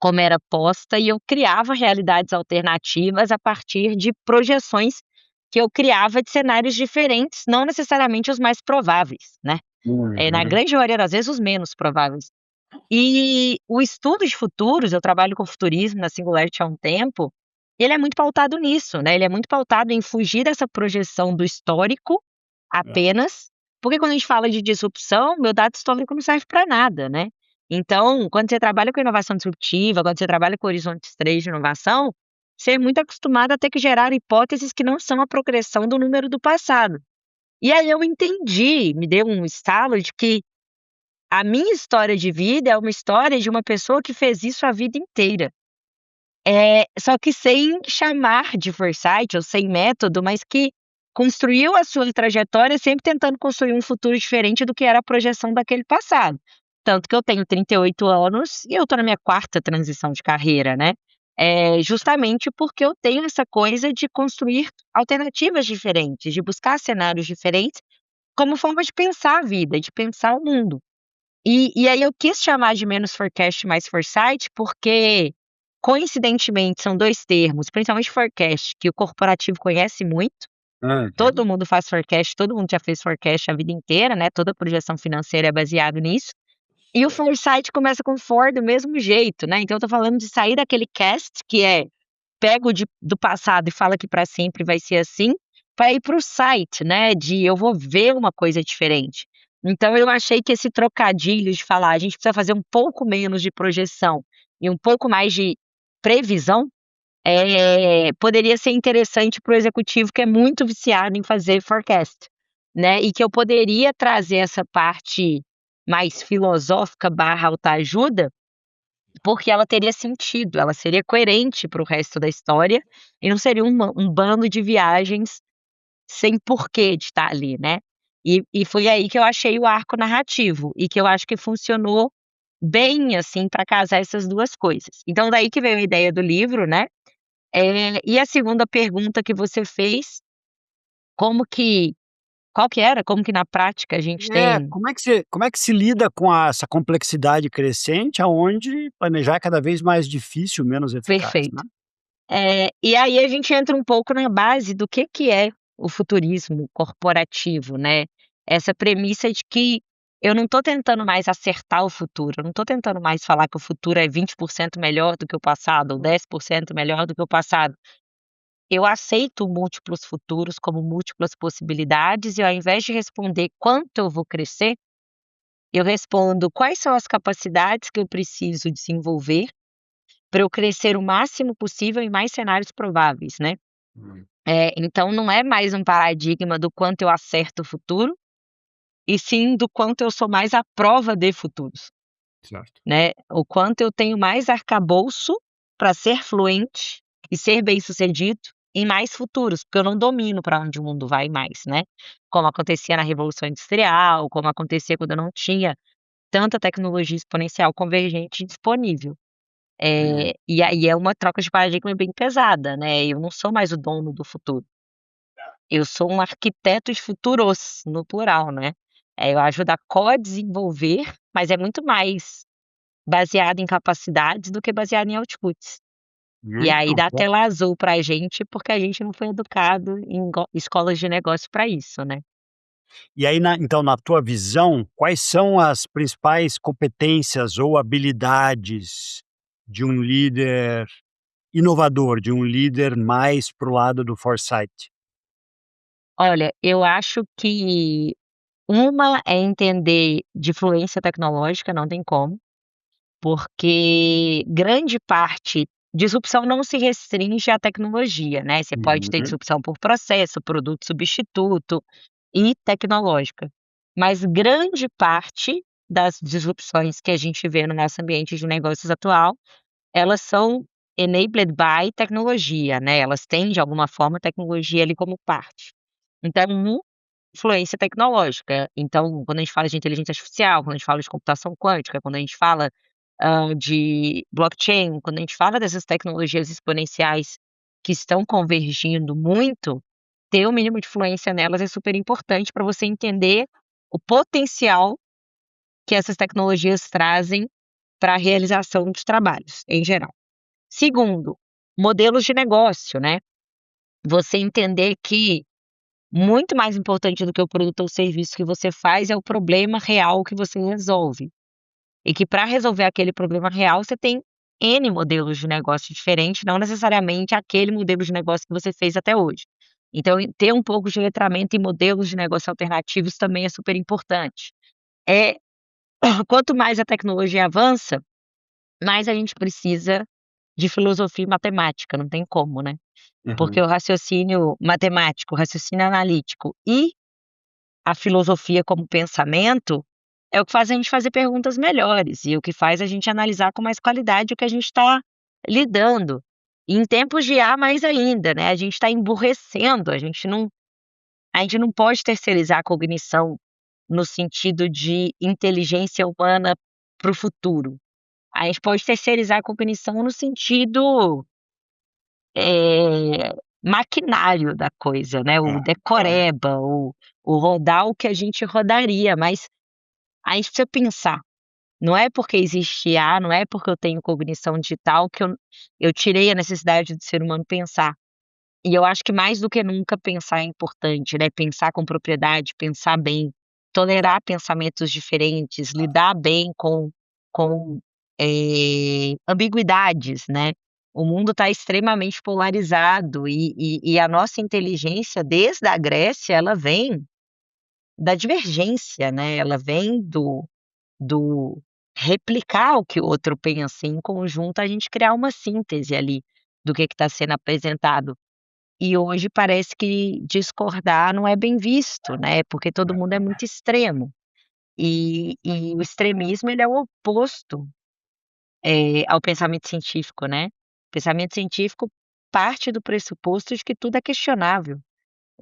como era posta e eu criava realidades alternativas a partir de projeções que eu criava de cenários diferentes, não necessariamente os mais prováveis, né, na Uhum. grande maioria das vezes os menos prováveis. E o estudo de futuros, eu trabalho com futurismo na Singularity há um tempo, ele é muito pautado nisso, né, ele é muito pautado em fugir dessa projeção do histórico É. apenas, porque quando a gente fala de disrupção, meu dado histórico não serve para nada, né. Então, quando você trabalha com inovação disruptiva, quando você trabalha com horizontes 3 de inovação, você é muito acostumado a ter que gerar hipóteses que não são a progressão do número do passado. E aí eu entendi, me deu um estalo de que a minha história de vida é uma história de uma pessoa que fez isso a vida inteira. Só que sem chamar de foresight ou sem método, mas que construiu a sua trajetória sempre tentando construir um futuro diferente do que era a projeção daquele passado. Tanto que eu tenho 38 anos e eu tô na minha 4ª transição de carreira, né. Justamente porque eu tenho essa coisa de construir alternativas diferentes, de buscar cenários diferentes, como forma de pensar a vida, de pensar o mundo. E aí eu quis chamar de menos forecast, mais foresight, porque, coincidentemente, são 2 termos, principalmente forecast, que o corporativo conhece muito, todo Uhum. mundo faz forecast, todo mundo já fez forecast a vida inteira, né, toda projeção financeira é baseado nisso, e o foresight começa com for do mesmo jeito, né, então eu tô falando de sair daquele cast, que é pego do passado e fala que para sempre vai ser assim, para ir para o site, né, de eu vou ver uma coisa diferente. Então eu achei que esse trocadilho de falar: "A gente precisa fazer um pouco menos de projeção e um pouco mais de previsão", poderia ser interessante para o executivo que é muito viciado em fazer forecast, né, e que eu poderia trazer essa parte mais filosófica barra autoajuda porque ela teria sentido, ela seria coerente para o resto da história, e não seria um bando de viagens sem porquê de estar ali, né. E foi aí que eu achei o arco narrativo, e que eu acho que funcionou bem, assim, para casar essas 2 coisas. Então daí que veio a ideia do livro, né. E a segunda pergunta que você fez, como que qual que era? Como que na prática a gente tem Como é que se lida com essa complexidade crescente, aonde planejar é cada vez mais difícil, menos eficaz, né? perfeito. E aí a gente entra um pouco na base do que é o futurismo corporativo, né. Essa premissa de que eu não estou tentando mais acertar o futuro, eu não estou tentando mais falar que o futuro é 20% melhor do que o passado ou 10% melhor do que o passado. Eu aceito múltiplos futuros como múltiplas possibilidades e ao invés de responder quanto eu vou crescer, eu respondo quais são as capacidades que eu preciso desenvolver para eu crescer o máximo possível em mais cenários prováveis, né. Hum, Então não é mais um paradigma do quanto eu acerto o futuro, e sim do quanto eu sou mais a prova de futuros, certo. né. O quanto eu tenho mais arcabouço para ser fluente e ser bem-sucedido em mais futuros, porque eu não domino para onde o mundo vai mais, né. Como acontecia na Revolução Industrial, como acontecia quando eu não tinha tanta tecnologia exponencial convergente disponível. Hum. E aí é uma troca de paradigma bem pesada, né, eu não sou mais o dono do futuro. Eu sou um arquiteto de futuros, no plural, né. Eu ajudo a co-desenvolver, mas é muito mais baseado em capacidades do que baseado em outputs. E aí Muito dá bom. tela azul pra gente, porque a gente não foi educado em escolas de negócio para isso, né. E aí então na tua visão, quais são as principais competências ou habilidades de um líder inovador, de um líder mais para o lado do foresight? Olha, eu acho que uma é entender de fluência tecnológica, não tem como, porque grande parte disrupção não se restringe à tecnologia, né, você pode ter Uhum, disrupção por processo, produto substituto e tecnológica. Mas grande parte das disrupções que a gente vê no nosso ambiente de negócios atual, elas são enabled by tecnologia, né, elas têm de alguma forma tecnologia ali como parte. Então, influência tecnológica. Então, quando a gente fala de inteligência artificial, quando a gente fala de computação quântica, quando a gente fala, de blockchain, quando a gente fala dessas tecnologias exponenciais que estão convergindo muito, ter o mínimo de influência nelas é super importante para você entender o potencial que essas tecnologias trazem para a realização dos trabalhos, em geral. Segundo, modelos de negócio, né. Você entender que muito mais importante do que o produto ou serviço que você faz é o problema real que você resolve. E que para resolver aquele problema real, você tem N modelos de negócio diferentes, não necessariamente aquele modelo de negócio que você fez até hoje. Então, ter um pouco de letramento em modelos de negócio alternativos também é super importante. É, quanto mais a tecnologia avança, mais a gente precisa de filosofia e matemática, não tem como, né? Porque uhum. o raciocínio matemático, o raciocínio analítico e a filosofia como pensamento, é o que faz a gente fazer perguntas melhores e o que faz a gente analisar com mais qualidade o que a gente está lidando. E em tempos de IA mais ainda, né, a gente está emburrecendo, a gente não pode terceirizar a cognição no sentido de inteligência humana para o futuro. A gente pode terceirizar a cognição no sentido, maquinário da coisa, né, o Ah, ah, decoreba, o rodar o que a gente rodaria, mas a gente precisa pensar. Não é porque existe IA, não é porque eu tenho cognição digital que eu tirei a necessidade do ser humano pensar. E eu acho que mais do que nunca pensar é importante, né, pensar com propriedade, pensar bem, tolerar pensamentos diferentes, lidar bem com, ambiguidades, né. O mundo está extremamente polarizado e a nossa inteligência desde a Grécia ela vem da divergência, né, ela vem do replicar o que o outro pensa, e em conjunto a gente criar uma síntese ali, do que está sendo apresentado. E hoje parece que discordar não é bem visto, né, porque todo mundo é muito extremo. E o extremismo ele é o oposto, ao pensamento científico, né. O pensamento científico parte do pressuposto de que tudo é questionável,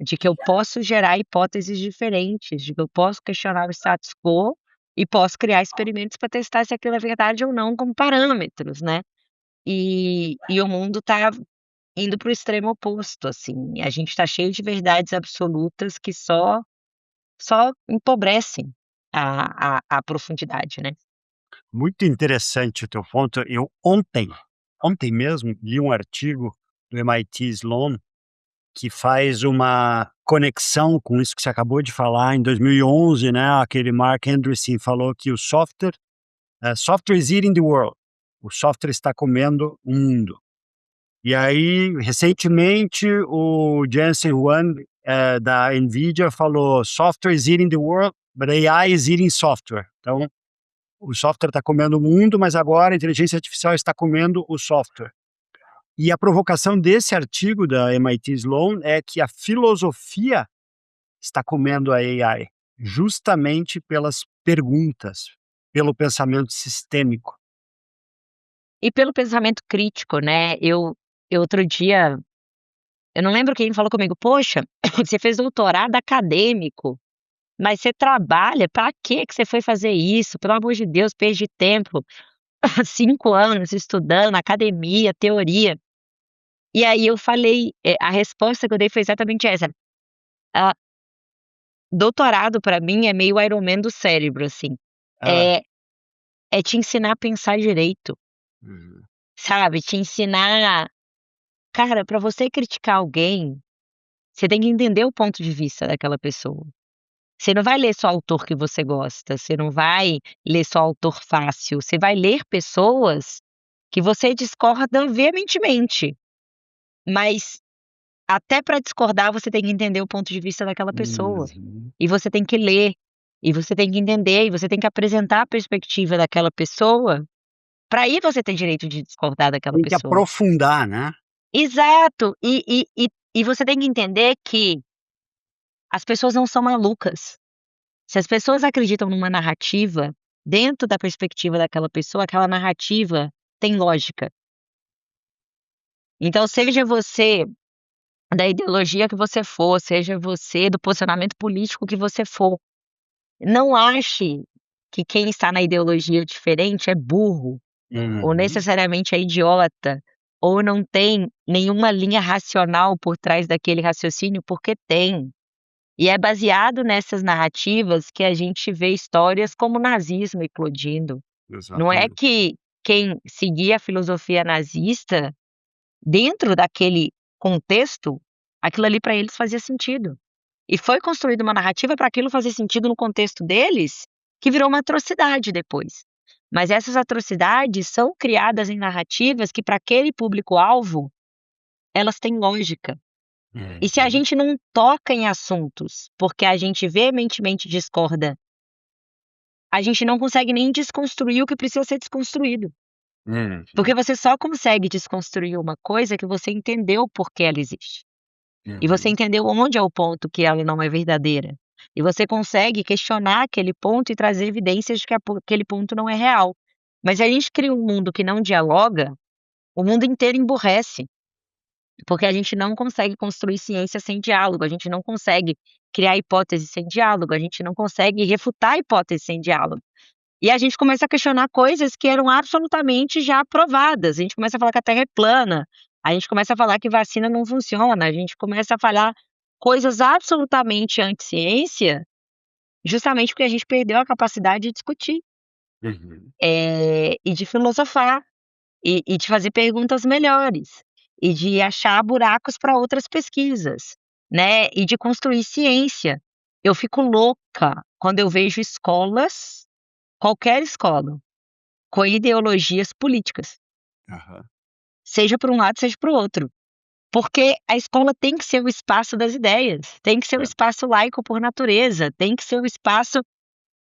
de que eu posso gerar hipóteses diferentes, de que eu posso questionar o status quo e posso criar experimentos para testar se aquilo é verdade ou não como parâmetros, né. E o mundo está indo para o extremo oposto, assim, a gente está cheio de verdades absolutas que só empobrecem a profundidade, né. muito interessante o teu ponto. Eu ontem mesmo, li um artigo do MIT Sloan que faz uma conexão com isso que você acabou de falar. Em 2011, né, aquele Mark Andreessen falou que o software is eating the world. O software está comendo o mundo. E aí, recentemente, o Jensen Huang, da NVIDIA, falou: "Software is eating the world, but AI is eating software". Então, o software está comendo o mundo, mas agora a inteligência artificial está comendo o software. E a provocação desse artigo da MIT Sloan é que a filosofia está comendo a AI, justamente pelas perguntas, pelo pensamento sistêmico. E pelo pensamento crítico, né, eu outro dia, eu não lembro quem falou comigo: "Poxa, você fez doutorado acadêmico, mas você trabalha, pra que você foi fazer isso? Pelo amor de Deus, perdi tempo, 5 anos estudando academia, teoria". E aí eu falei, a resposta que eu dei foi exatamente essa, ah, doutorado pra mim é meio Iron Man do cérebro, assim, Ah, é é te ensinar a pensar direito, uhum, sabe, te ensinar cara, pra você criticar alguém, você tem que entender o ponto de vista daquela pessoa. Você não vai ler só autor que você gosta, você não vai ler só autor fácil, você vai ler pessoas que você discorda veementemente, mas até para discordar você tem que entender o ponto de vista daquela pessoa. uhum. E você tem que ler, e você tem que entender, e você tem que apresentar a perspectiva daquela pessoa aí você tem direito de discordar daquela Tem que pessoa. aprofundar, né. Exato. E você tem que entender que as pessoas não são malucas. Se as pessoas acreditam numa narrativa, dentro da perspectiva daquela pessoa, aquela narrativa tem lógica. Então seja você da ideologia que você for, seja você do posicionamento político que você for, não ache que quem está na ideologia diferente é burro, ou Uhum. necessariamente é idiota, ou não tem nenhuma linha racional por trás daquele raciocínio, porque tem. E é baseado nessas narrativas que a gente vê histórias como o nazismo eclodindo. Não é Exatamente. que quem seguia a filosofia nazista, dentro daquele contexto, aquilo ali para eles fazia sentido. E foi construída uma narrativa para aquilo fazer sentido no contexto deles, que virou uma atrocidade depois. Mas essas atrocidades são criadas em narrativas que para aquele público-alvo, elas têm lógica. E se a Uhum. gente não toca em assuntos, porque a gente veementemente discorda, a gente não consegue nem desconstruir o que precisa ser desconstruído. Uhum. Porque você só consegue desconstruir uma coisa que você entendeu por que ela existe. E você Uhum. entendeu onde é o ponto que ela não é verdadeira. E você consegue questionar aquele ponto e trazer evidências de que aquele ponto não é real. Mas se a gente cria um mundo que não dialoga, o mundo inteiro emburrece. Porque a gente não consegue construir ciência sem diálogo, a gente não consegue criar hipóteses sem diálogo, a gente não consegue refutar hipóteses sem diálogo. E a gente começa a questionar coisas que eram absolutamente já provadas, a gente começa a falar que a Terra é plana, a gente começa a falar que vacina não funciona, a gente começa a falar coisas absolutamente anti-ciência, justamente porque a gente perdeu a capacidade de discutir, Uhum. e de filosofar. E de fazer perguntas melhores, e de achar buracos para outras pesquisas, né, e de construir ciência. Eu fico louca quando eu vejo escolas, qualquer escola, com ideologias políticas, Aham. seja para um lado, seja para o outro. Porque a escola tem que ser o espaço das ideias, tem que ser o É. espaço laico por natureza, tem que ser o espaço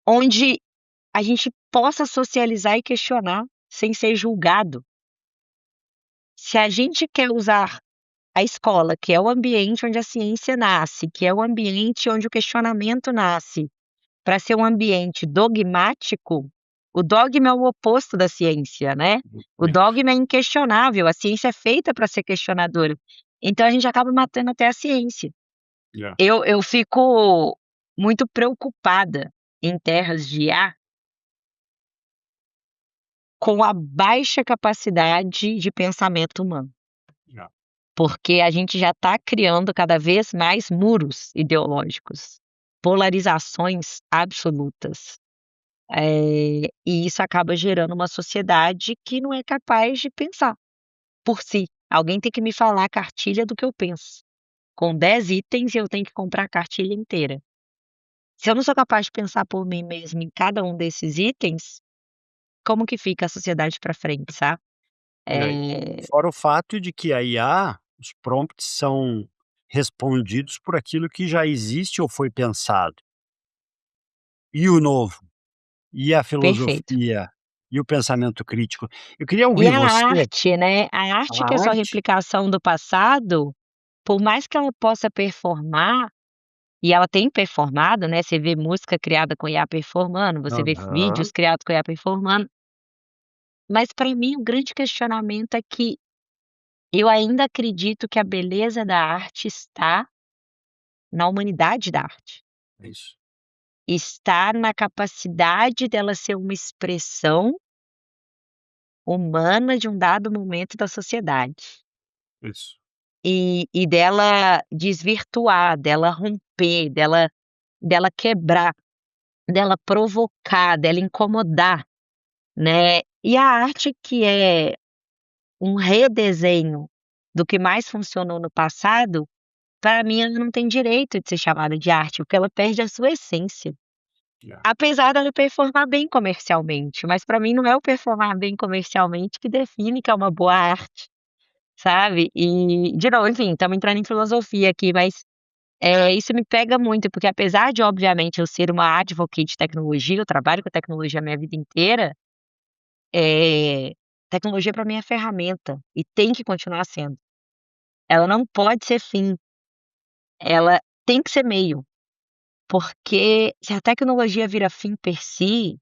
onde a gente possa socializar e questionar sem ser julgado. Se a gente quer usar a escola, que é o ambiente onde a ciência nasce, que é o ambiente onde o questionamento nasce, para ser um ambiente dogmático, o dogma é o oposto da ciência, né. O É. dogma é inquestionável, a ciência é feita para ser questionadora. Então a gente acaba matando até a ciência. É. Eu fico muito preocupada em terras de IA, com a baixa capacidade de pensamento humano. É. Porque a gente já está criando cada vez mais muros ideológicos, polarizações absolutas. E isso acaba gerando uma sociedade que não é capaz de pensar por si. Alguém tem que me falar a cartilha do que eu penso. Com 10 itens, eu tenho que comprar a cartilha inteira. Se eu não sou capaz de pensar por mim mesma em cada um desses itens, como que fica a sociedade para frente, sabe? É. Eh, Fora o fato de que a IA, os prompts são respondidos por aquilo que já existe ou foi pensado. E o novo? E a Perfeito. filosofia? E o pensamento crítico? Eu queria E ouvir a você. arte, né, a arte que é A só arte? replicação do passado, por mais que ela possa performar, e ela tem performado, né, você vê música criada com IA performando, você vê Aham. vídeos criados com IA performando, mas para mim o grande questionamento é que eu ainda acredito que a beleza da arte está na humanidade da arte, É isso. está na capacidade dela ser uma expressão humana de um dado momento da sociedade. Isso. E dela desvirtuar, dela romper, dela quebrar, dela provocar, dela incomodar, né. E a arte que é um redesenho do que mais funcionou no passado, para mim ela não tem direito de ser chamada de arte, porque ela perde a sua essência. É. Apesar dela performar bem comercialmente, mas para mim não é o performar bem comercialmente que define que é uma boa arte, sabe. E, de novo, enfim, estamos entrando em filosofia aqui, mas isso me pega muito, porque apesar de obviamente eu ser uma advocate de tecnologia, eu trabalho com tecnologia a minha vida inteira, tecnologia para mim é ferramenta e tem que continuar sendo. Ela não pode ser fim, ela tem que ser meio, porque se a tecnologia vira fim per si,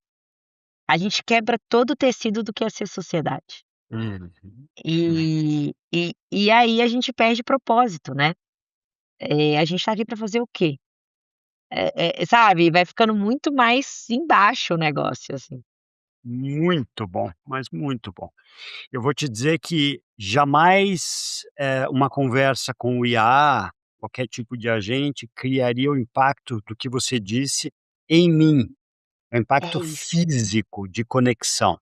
a gente quebra todo o tecido do que é ser sociedade. Uhum. E aí a gente perde propósito, né. A gente tá aqui para fazer o quê? Sabe, vai ficando muito mais embaixo o negócio, assim. Muito bom, mas muito bom. Eu vou te dizer que jamais, uma conversa com o IA, qualquer tipo de agente, criaria o impacto do que você disse em mim, o É impacto isso, físico de conexão,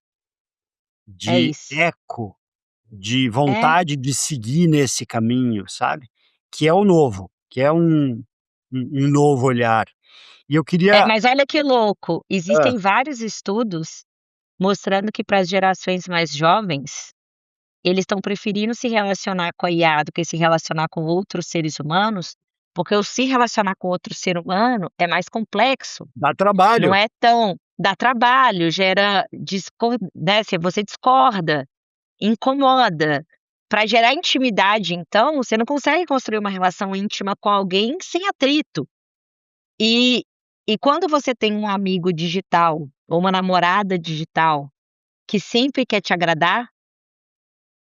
é de isso. eco, de É. vontade de seguir nesse caminho, sabe, que é o novo, que é um novo olhar. E eu queria Mas olha que louco, hã, existem vários estudos mostrando que para as gerações mais jovens, eles estão preferindo se relacionar com a IA do que se relacionar com outros seres humanos, porque o se relacionar com outro ser humano é mais complexo, dá não trabalho. é tão dá trabalho, gera né, se você discorda, incomoda. Para gerar intimidade, então, você não consegue construir uma relação íntima com alguém sem atrito. E e quando você tem um amigo digital ou uma namorada digital que sempre quer te agradar,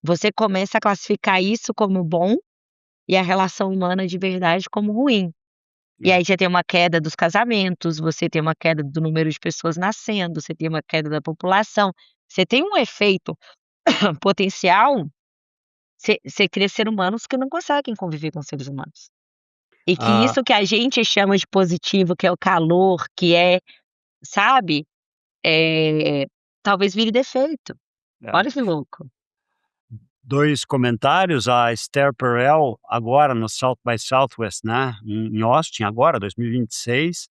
você começa a classificar isso como bom e a relação humana de verdade como ruim. E É. aí você tem uma queda dos casamentos, você tem uma queda do número de pessoas nascendo, você tem uma queda da população, você tem um efeito potencial, você cria ser humanos que não conseguem conviver com seres humanos. E que Ah, isso que a gente chama de positivo, que é o calor, que é, sabe, eh, talvez vire defeito. é. Olha que louco. 2 comentários, a Esther Perel, agora no South by Southwest, né, em Austin, agora, 2026,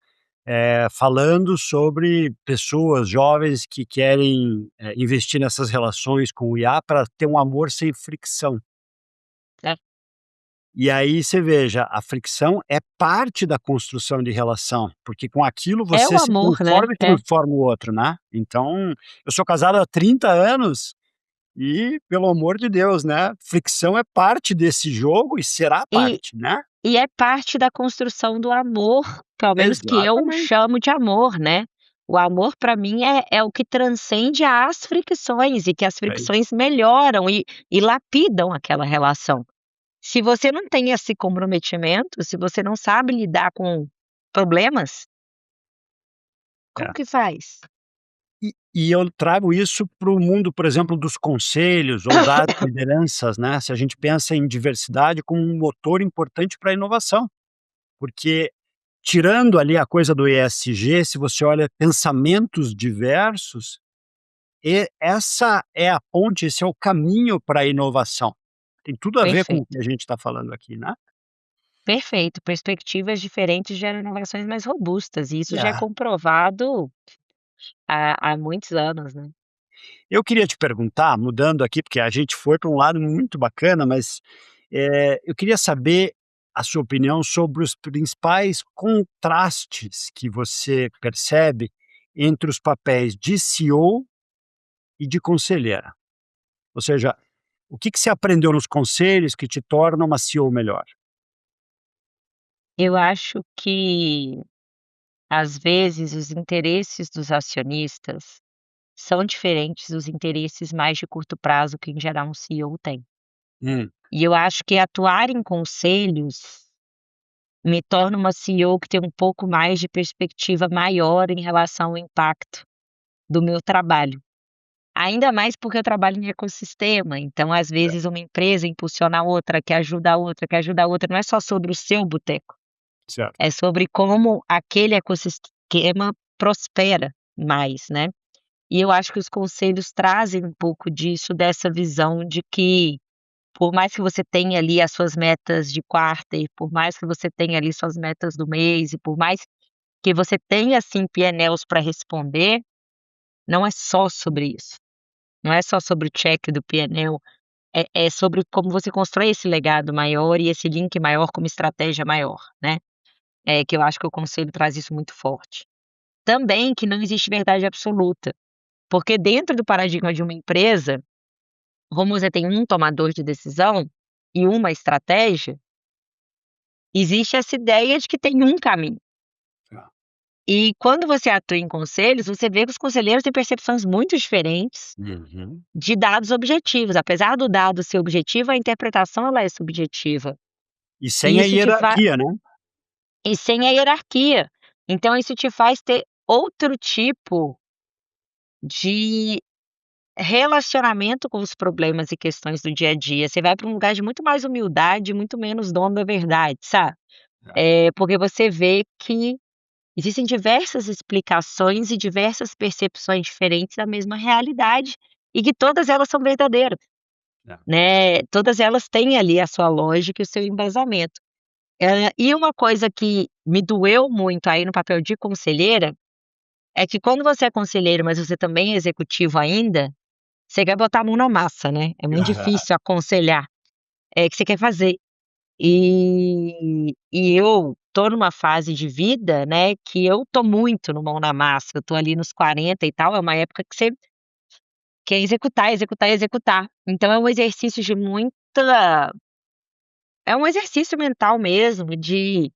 falando sobre pessoas jovens que querem, investir nessas relações com o IA para ter um amor sem fricção. É E aí você veja, a fricção é parte da construção de relação, porque com aquilo é o você se amor, né. transforma e É. transforma o outro, né. Então, eu sou casado há 30 anos e, pelo amor de Deus, né, fricção é parte desse jogo e será E parte, né. e é parte da construção do amor, pelo menos que eu Exatamente. chamo de amor, né. O amor para mim é o que transcende as fricções e que as É isso. fricções melhoram e lapidam aquela relação. Se você não tem esse comprometimento, se você não sabe lidar com problemas, como É. que faz? E eu trago isso para o mundo, por exemplo, dos conselhos ou das lideranças, né, se a gente pensa em diversidade como um motor importante para a inovação, porque tirando ali a coisa do ESG, se você olha pensamentos diversos, essa é a ponte, esse é o caminho para a inovação. Tem tudo a ver com o que Perfeito, a gente está falando aqui, né. perfeito. Perspectivas diferentes geram inovações mais robustas e isso já é É. comprovado há muitos anos, né. Eu queria te perguntar, mudando aqui, porque a gente foi para um lado muito bacana, mas, eu queria saber a sua opinião sobre os principais contrastes que você percebe entre os papéis de CEO e de conselheira. Ou seja, o que que você aprendeu nos conselhos que te torna uma CEO melhor? Eu acho que, às vezes, os interesses dos acionistas são diferentes dos interesses mais de curto prazo que, em geral, um CEO tem. Hum, E eu acho que atuar em conselhos me torna uma CEO que tem um pouco mais de perspectiva maior em relação ao impacto do meu trabalho. Ainda mais porque eu trabalho em ecossistema, então, às vezes, uma empresa impulsiona a outra, que ajuda a outra, que ajuda a outra, não é só sobre o seu boteco. certo. É sobre como aquele ecossistema prospera mais, né. E eu acho que os conselhos trazem um pouco disso, dessa visão de que, por mais que você tenha ali as suas metas de quarta e por mais que você tenha ali suas metas do mês e por mais que você tenha, assim, PNLs para responder, não é só sobre isso. Não é só sobre o check do PNL, é sobre como você constrói esse legado maior e esse link maior como estratégia maior, né. Que eu acho que o conselho traz isso muito forte. Também que não existe verdade absoluta, porque dentro do paradigma de uma empresa, como você tem um tomador de decisão e uma estratégia, existe essa ideia de que tem um caminho. Tá. E quando você atua em conselhos, você vê que os conselheiros têm percepções muito diferentes Uhum. de dados objetivos. Apesar do dado ser objetivo, a interpretação ela é subjetiva. E E sem a isso te fa hierarquia, né? e sem a hierarquia. Então isso te faz ter outro tipo de relacionamento com os problemas e questões do dia a dia. Você vai para um lugar de muito mais humildade, muito menos dono da verdade, sabe. Tá, Porque você vê que existem diversas explicações e diversas percepções diferentes da mesma realidade, e que todas elas são verdadeiras, tá. né, todas elas têm ali a sua lógica e o seu embasamento. E uma coisa que me doeu muito aí no papel de conselheira, é que quando você é conselheiro, mas você também é executivo ainda, você quer botar a mão na massa, né, é muito Aham. difícil aconselhar, que você quer fazer. E eu tô numa fase de vida, né, que eu tô muito no mão na massa, eu tô ali nos 40 e tal, é uma época que você quer executar, executar, executar. Então é um exercício mental mesmo de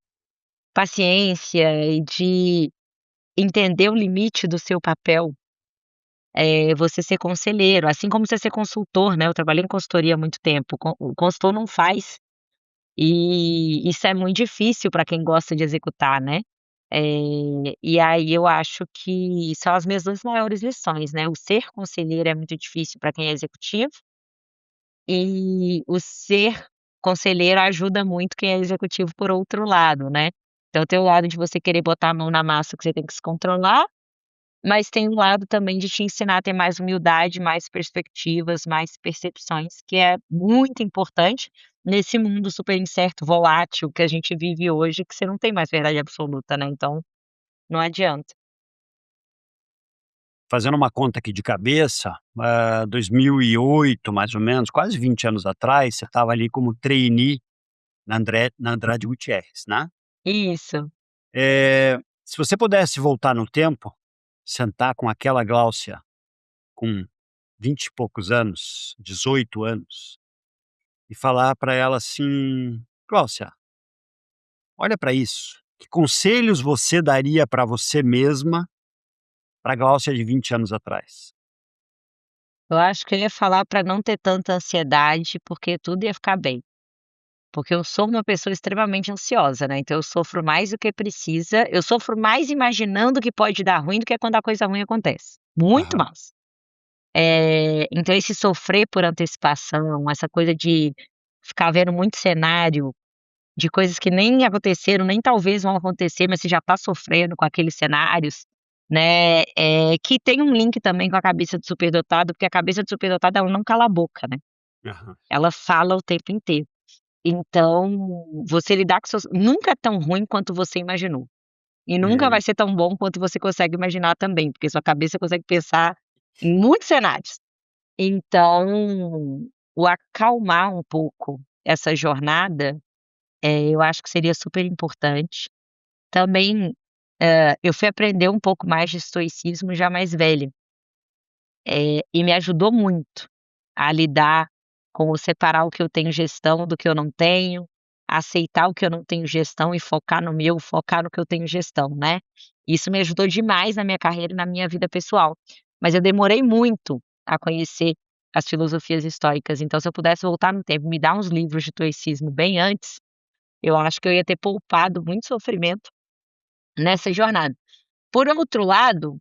paciência e de entender o limite do seu papel, você ser conselheiro, assim como você ser consultor, né, eu trabalhei em consultoria há muito tempo, o consultor não faz. E isso é muito difícil para quem gosta de executar, né. E aí eu acho que são as minhas 2 maiores lições, né, o ser conselheiro é muito difícil para quem é executivo, e o ser conselheiro ajuda muito quem é executivo por outro lado, né. Então tem o lado de você querer botar a mão na massa que você tem que se controlar, mas tem um lado também de te ensinar a ter mais humildade, mais perspectivas, mais percepções, que é muito importante nesse mundo super incerto, volátil que a gente vive hoje, que você não tem mais verdade absoluta, né, então não adianta. Fazendo uma conta aqui de cabeça, 2008, mais ou menos, quase 20 anos atrás, você estava ali como trainee na Andrade Gutierrez, né. Isso. Se você pudesse voltar no tempo, sentar com aquela Gláucia com 20 e poucos anos, 18 anos, e falar para ela assim: "Gláucia, olha para isso, que conselhos você daria para você mesma, pra Gláucia de 20 anos atrás?" Eu acho que eu ia falar para não ter tanta ansiedade, porque tudo ia ficar bem. Porque eu sou uma pessoa extremamente ansiosa, né, então eu sofro mais do que precisa, eu sofro mais imaginando que pode dar ruim do que quando a coisa ruim acontece, muito Aham. mais. Então esse sofrer por antecipação, essa coisa de ficar vendo muito cenário de coisas que nem aconteceram, nem talvez vão acontecer, mas você já tá sofrendo com aqueles cenários, né, que tem um link também com a cabeça do superdotado, porque a cabeça do superdotado ela não cala a boca, né, Aham. ela fala o tempo inteiro. Então, você lidar com seus nunca é tão ruim quanto você imaginou, e nunca É, vai ser tão bom quanto você consegue imaginar também, porque sua cabeça consegue pensar em muitos cenários. Então, o acalmar um pouco essa jornada, eu acho que seria super importante. Também, eu fui aprender um pouco mais de estoicismo já mais velha, e me ajudou muito a lidar com o separar o que eu tenho gestão do que eu não tenho, aceitar o que eu não tenho gestão e focar no meu, focar no que eu tenho gestão, né. Isso me ajudou demais na minha carreira e na minha vida pessoal, mas eu demorei muito a conhecer as filosofias estoicas, então se eu pudesse voltar no tempo e me dar uns livros de estoicismo bem antes, eu acho que eu ia ter poupado muito sofrimento nessa jornada. Por outro lado,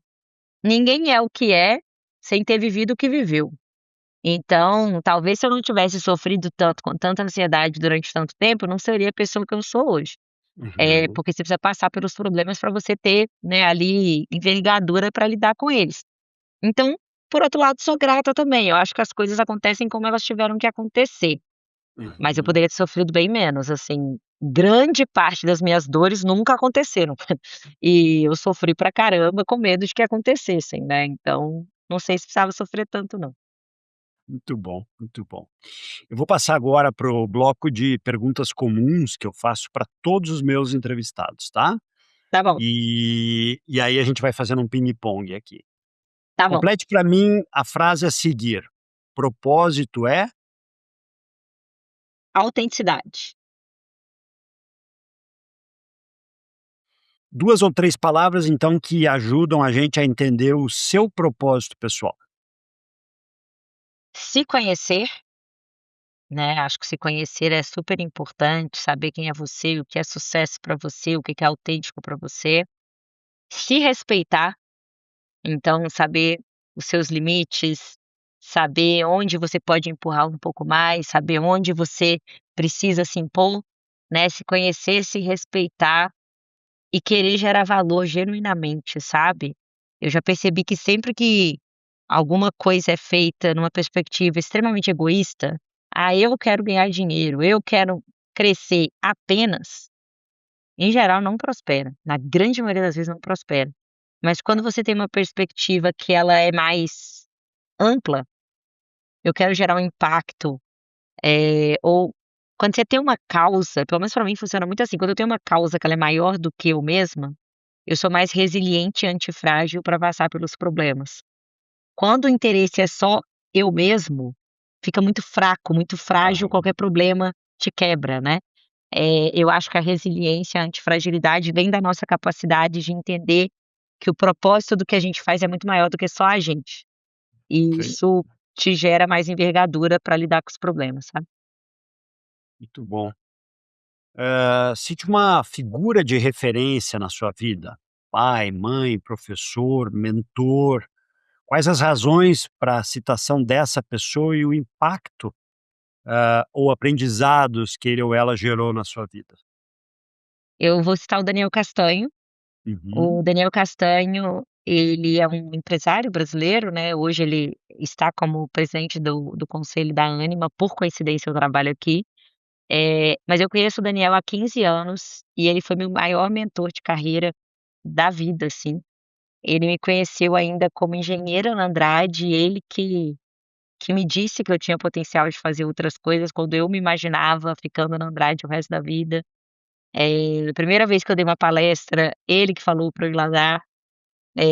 ninguém é o que é sem ter vivido o que viveu. Então, talvez se eu não tivesse sofrido tanto, com tanta ansiedade durante tanto tempo, eu não seria a pessoa que eu sou hoje. uhum. Porque você precisa passar pelos problemas para você ter, né, ali envergadura para lidar com eles. Então, por outro lado, sou grata também, eu acho que as coisas acontecem como elas tiveram que acontecer, mas eu Uhum. poderia ter sofrido bem menos, assim, grande parte das minhas dores nunca aconteceram. E eu sofri pra caramba com medo de que acontecessem, né, então, não sei se precisava sofrer tanto não. Muito bom, muito bom. Eu vou passar agora para o bloco de perguntas comuns que eu faço para todos os meus entrevistados, tá? Tá bom, E aí a gente vai fazendo um pingue-pongue aqui. tá bom. Complete para mim a frase a seguir: propósito é? Autenticidade. 2 ou 3 palavras, então, que ajudam a gente a entender o seu propósito pessoal. Se conhecer, né, acho que se conhecer é super importante, saber quem é você, o que é sucesso para você, o que que é autêntico para você. Se respeitar, então saber os seus limites, saber onde você pode empurrar um pouco mais, saber onde você precisa se impor, né, se conhecer, se respeitar e querer gerar valor genuinamente, sabe. Eu já percebi que sempre que alguma coisa é feita numa perspectiva extremamente egoísta, "Ah, eu quero ganhar dinheiro, eu quero crescer apenas", em geral não prospera, na grande maioria das vezes não prospera. Mas quando você tem uma perspectiva que ela é mais ampla, eu quero gerar um impacto, ou quando você tem uma causa, pelo menos pra mim funciona muito assim, quando eu tenho uma causa que ela é maior do que eu mesma, eu sou mais resiliente e antifrágil para passar pelos problemas. Quando o interesse é só eu mesmo, fica muito fraco, muito frágil, Aham, qualquer problema te quebra, né. Eu acho que a resiliência, a antifragilidade vem da nossa capacidade de entender que o propósito do que a gente faz é muito maior do que só a gente, e sim, isso te gera mais envergadura para lidar com os problemas, sabe. muito bom. Cite uma figura de referência na sua vida, pai, mãe, professor, mentor. Quais as razões para a citação dessa pessoa e o impacto, ou aprendizados que ele ou ela gerou na sua vida? Eu vou citar o Daniel Castanho. O Uhum, Daniel Castanho, ele é um empresário brasileiro, né, hoje ele está como presidente do conselho da Anima, por coincidência eu trabalho aqui, mas eu conheço o Daniel há 15 anos e ele foi meu maior mentor de carreira da vida, assim. Ele me conheceu ainda como engenheira na Andrade, ele que me disse que eu tinha potencial de fazer outras coisas quando eu me imaginava ficando na Andrade o resto da vida. A primeira vez que eu dei uma palestra, ele que falou para eu ir lá dar.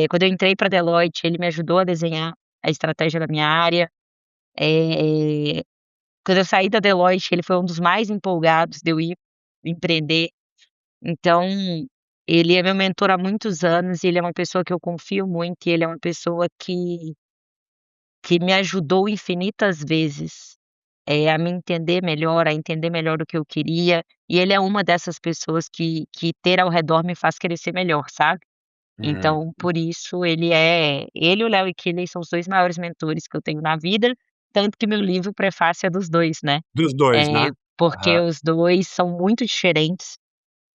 Quando eu entrei para Deloitte, ele me ajudou a desenhar a estratégia da minha área. Eh, Quando eu saí da Deloitte, ele foi um dos mais empolgados de eu ir empreender. Então, ele é meu mentor há muitos anos e ele é uma pessoa que eu confio muito e ele é uma pessoa que me ajudou infinitas vezes, a me entender melhor, a entender melhor o que eu queria, e ele é uma dessas pessoas que ter ao redor me faz crescer melhor, sabe. hum, Então, por isso ele e o Léo Ikinen são os 2 maiores mentores que eu tenho na vida, tanto que meu livro o prefácio é dos 2, né. dos 2, né? Porque Aham. os 2 são muito diferentes,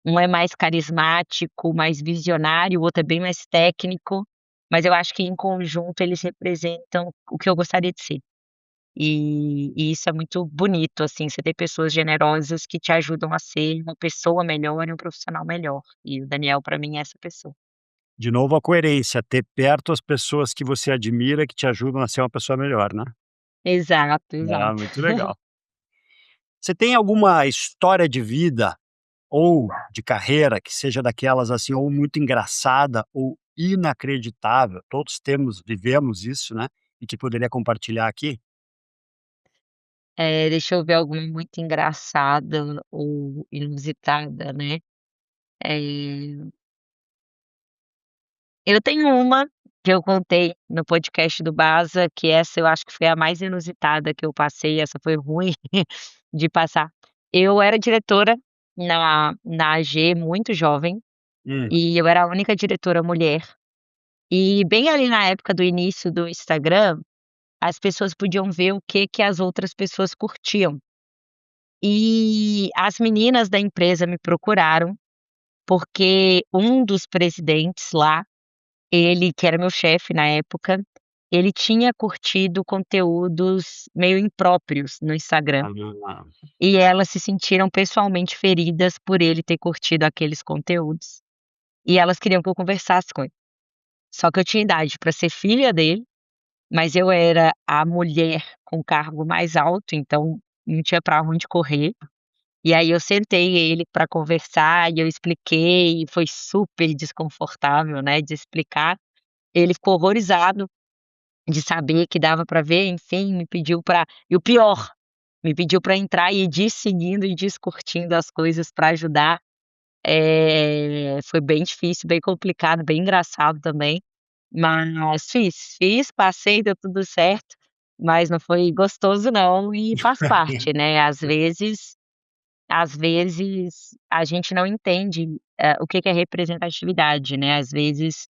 um é mais carismático, mais visionário, o outro é bem mais técnico, mas eu acho que em conjunto eles representam o que eu gostaria de ser. E isso é muito bonito, assim, você ter pessoas generosas que te ajudam a ser uma pessoa melhor e um profissional melhor, e o Daniel para mim é essa pessoa. De novo a coerência, ter perto as pessoas que você admira, que te ajudam a ser uma pessoa melhor, né? Exato, Ah, exato. muito legal. Você tem alguma história de vida ou de carreira que seja daquelas, assim, ou muito engraçada ou inacreditável, todos vivemos isso, né, e que poderia compartilhar aqui? Deixa eu ver alguma muito engraçada ou inusitada, né. Eh, eu tenho uma que eu contei no podcast do Baza, que essa eu acho que foi a mais inusitada que eu passei, essa foi ruim de passar. Eu era diretora na AG muito jovem, Hum. e eu era a única diretora mulher, e bem ali na época do início do Instagram, as pessoas podiam ver o que que as outras pessoas curtiam. E as meninas da empresa me procuraram, porque um dos presidentes lá, ele que era meu chefe na época, ele tinha curtido conteúdos meio impróprios no Instagram, Ah, e elas se sentiram pessoalmente feridas por ele ter curtido aqueles conteúdos, e elas queriam que eu conversasse com ele. Só que eu tinha idade para ser filha dele, mas eu era a mulher com cargo mais alto, então não tinha pra onde correr. E aí eu sentei ele para conversar e eu expliquei, e foi super desconfortável, né, de explicar. Ele ficou horrorizado, de saber que dava para ver, enfim, me pediu para e o pior, me pediu para entrar e ir seguindo e discutindo as coisas para ajudar. Foi bem difícil, bem complicado, bem engraçado também, mas fiz, passei, deu tudo certo, mas não foi gostoso não e faz parte, né, às vezes a gente não entende, o que que é representatividade, né, às vezes,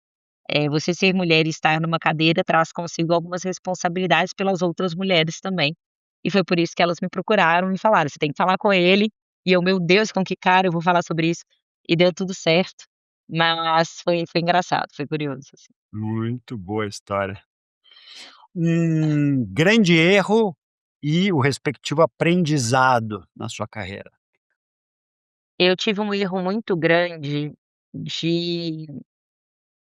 você ser mulher e estar numa cadeira traz consigo algumas responsabilidades pelas outras mulheres também, e foi por isso que elas me procuraram e falaram: "Você tem que falar com ele", e eu: "Meu Deus, com que cara eu vou falar sobre isso?" E deu tudo certo, mas foi engraçado, foi curioso, assim. Muito boa história. Um grande erro e o respectivo aprendizado na sua carreira. Eu tive um erro muito grande de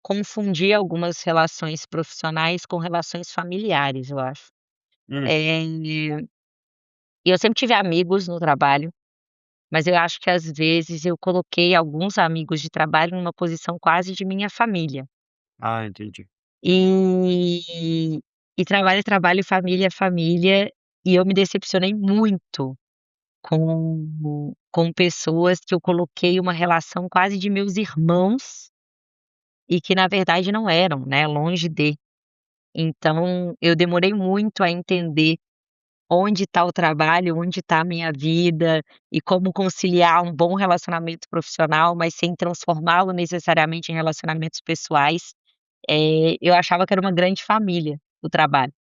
confundir algumas relações profissionais com relações familiares, eu acho. Hum. Eh, eu sempre tive amigos no trabalho, mas eu acho que às vezes eu coloquei alguns amigos de trabalho numa posição quase de minha família. Ah, entendi. E trabalho é trabalho, família é família, e eu me decepcionei muito com pessoas que eu coloquei uma relação quase de meus irmãos, e que na verdade não eram, né, longe de. Então eu demorei muito a entender onde está o trabalho, onde está a minha vida, e como conciliar um bom relacionamento profissional, mas sem transformá-lo necessariamente em relacionamentos pessoais. Eu achava que era uma grande família, o trabalho.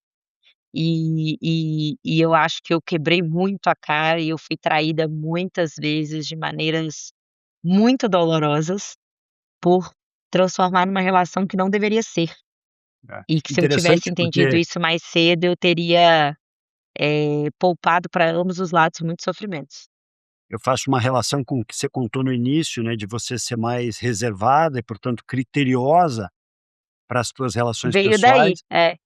E eu acho que eu quebrei muito a cara e eu fui traída muitas vezes de maneiras muito dolorosas, por transformar numa relação que não deveria ser. É. E que se eu tivesse Interessante entendido porque isso mais cedo, eu teria, poupado para ambos os lados muitos sofrimentos. eu faço uma relação com o que você contou no início, né, de você ser mais reservada e, portanto, criteriosa para as tuas relações Veio daí, pessoais, é.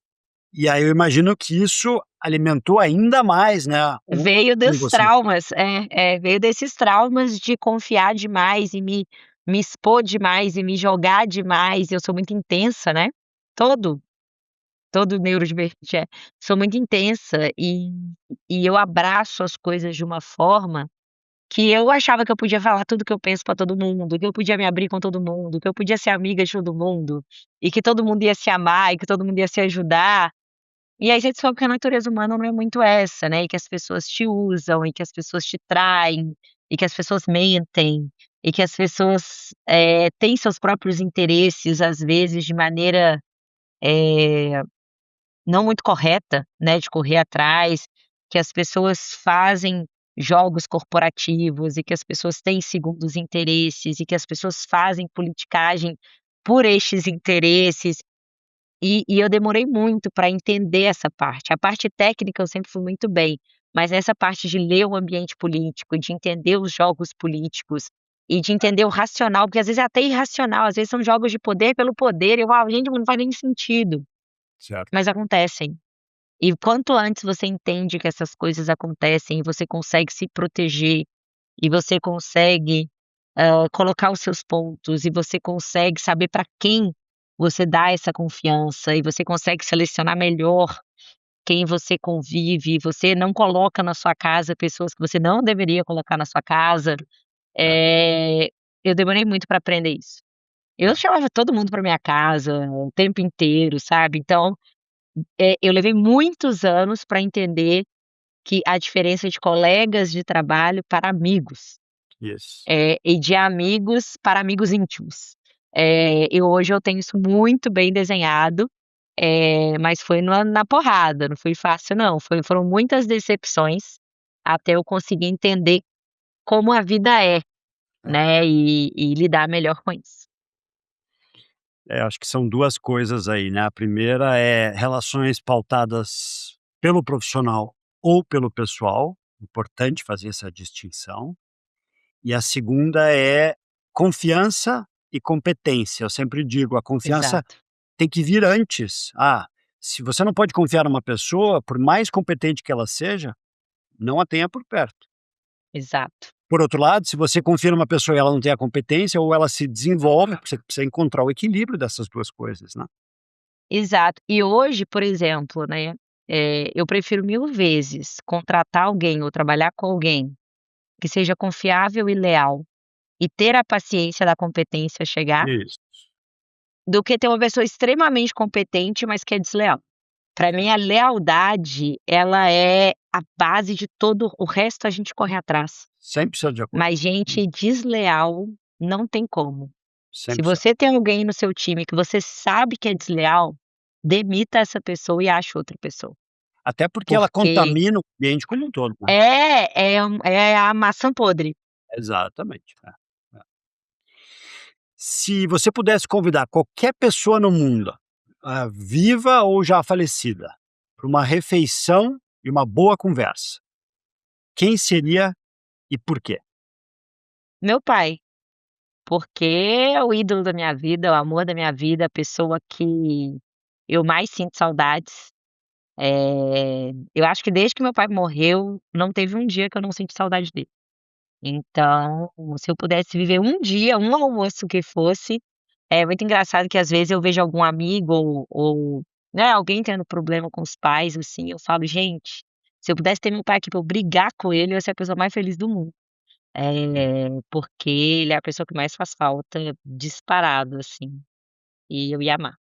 e aí eu imagino que isso alimentou ainda mais, né, o Veio como dos você traumas, veio desses traumas de confiar demais e me expor demais e me jogar demais, eu sou muito intensa, né, todo todo neurodivergente é. Sou muito intensa e eu abraço as coisas de uma forma que eu achava que eu podia falar tudo que eu penso pra todo mundo, que eu podia me abrir com todo mundo, que eu podia ser amiga de todo mundo, e que todo mundo ia se amar e que todo mundo ia se ajudar. E aí você descobre que a natureza humana não é muito essa, né, e que as pessoas te usam, e que as pessoas te traem, e que as pessoas mentem, e que as pessoas, têm seus próprios interesses, às vezes de maneira, eh, não muito correta, né, de correr atrás, que as pessoas fazem jogos corporativos e que as pessoas têm segundos interesses e que as pessoas fazem politicagem por estes interesses. E eu demorei muito para entender essa parte. A parte técnica eu sempre fui muito bem, mas essa parte de ler o ambiente político, de entender os jogos políticos e de entender o racional, porque às vezes é até irracional, às vezes são jogos de poder pelo poder, e eu falo: "Gente, não faz nem sentido", certo. mas acontecem. E quanto antes você entende que essas coisas acontecem e você consegue se proteger, e você consegue, colocar os seus pontos, e você consegue saber para quem você dá essa confiança, e você consegue selecionar melhor quem você convive, e você não coloca na sua casa pessoas que você não deveria colocar na sua casa. É, Eh, eu demorei muito para aprender isso. Eu é. chamava todo mundo para minha casa o tempo inteiro, sabe, então eu levei muitos anos para entender que a diferença de colegas de trabalho para amigos, Isso. e de amigos para amigos íntimos. Hoje eu tenho isso muito bem desenhado, mas foi na porrada, não foi fácil não, foram muitas decepções, até eu conseguir entender como a vida é, É. né, e lidar melhor com isso. É, acho que são 2 coisas aí, né, a primeira é relações pautadas pelo profissional ou pelo pessoal, importante fazer essa distinção. E a segunda é confiança e competência. Eu sempre digo, a confiança Exato, tem que vir antes. Ah, se você não pode confiar numa pessoa, por mais competente que ela seja, não a tenha por perto. exato. Por outro lado, se você confia numa pessoa e ela não tem a competência ou ela se desenvolve, você precisa encontrar o equilíbrio dessas 2 coisas, né. exato. E hoje, por exemplo, né, eu prefiro 1000 vezes contratar alguém ou trabalhar com alguém que seja confiável e leal, e ter a paciência da competência chegar, Isso. do que ter uma pessoa extremamente competente, mas que é desleal. Para mim a lealdade, ela é a base de todo o resto, a gente corre atrás, 100% de acordo. mas gente desleal não tem como. Se 100%. você tem alguém no seu time que você sabe que é desleal, demita essa pessoa e ache outra pessoa, Até porque ela porque contamina o ambiente como um todo, né. é a maçã podre. Exatamente, é. Se você pudesse convidar qualquer pessoa no mundo, viva ou já falecida, para uma refeição e uma boa conversa, quem seria e por quê? Meu pai, porque é o ídolo da minha vida, o amor da minha vida, a pessoa que eu mais sinto saudades. Eu acho que desde que meu pai morreu, não teve um dia que eu não senti saudade dele. Então, se eu pudesse viver um dia, um almoço que fosse, é muito engraçado que às vezes eu vejo algum amigo ou, né, alguém tendo problema com os pais, assim, eu falo: "Gente, se eu pudesse ter meu pai aqui pra eu brigar com ele, eu ia ser a pessoa mais feliz do mundo". Porque ele é a pessoa que mais faz falta, disparado, assim, e eu ia amar.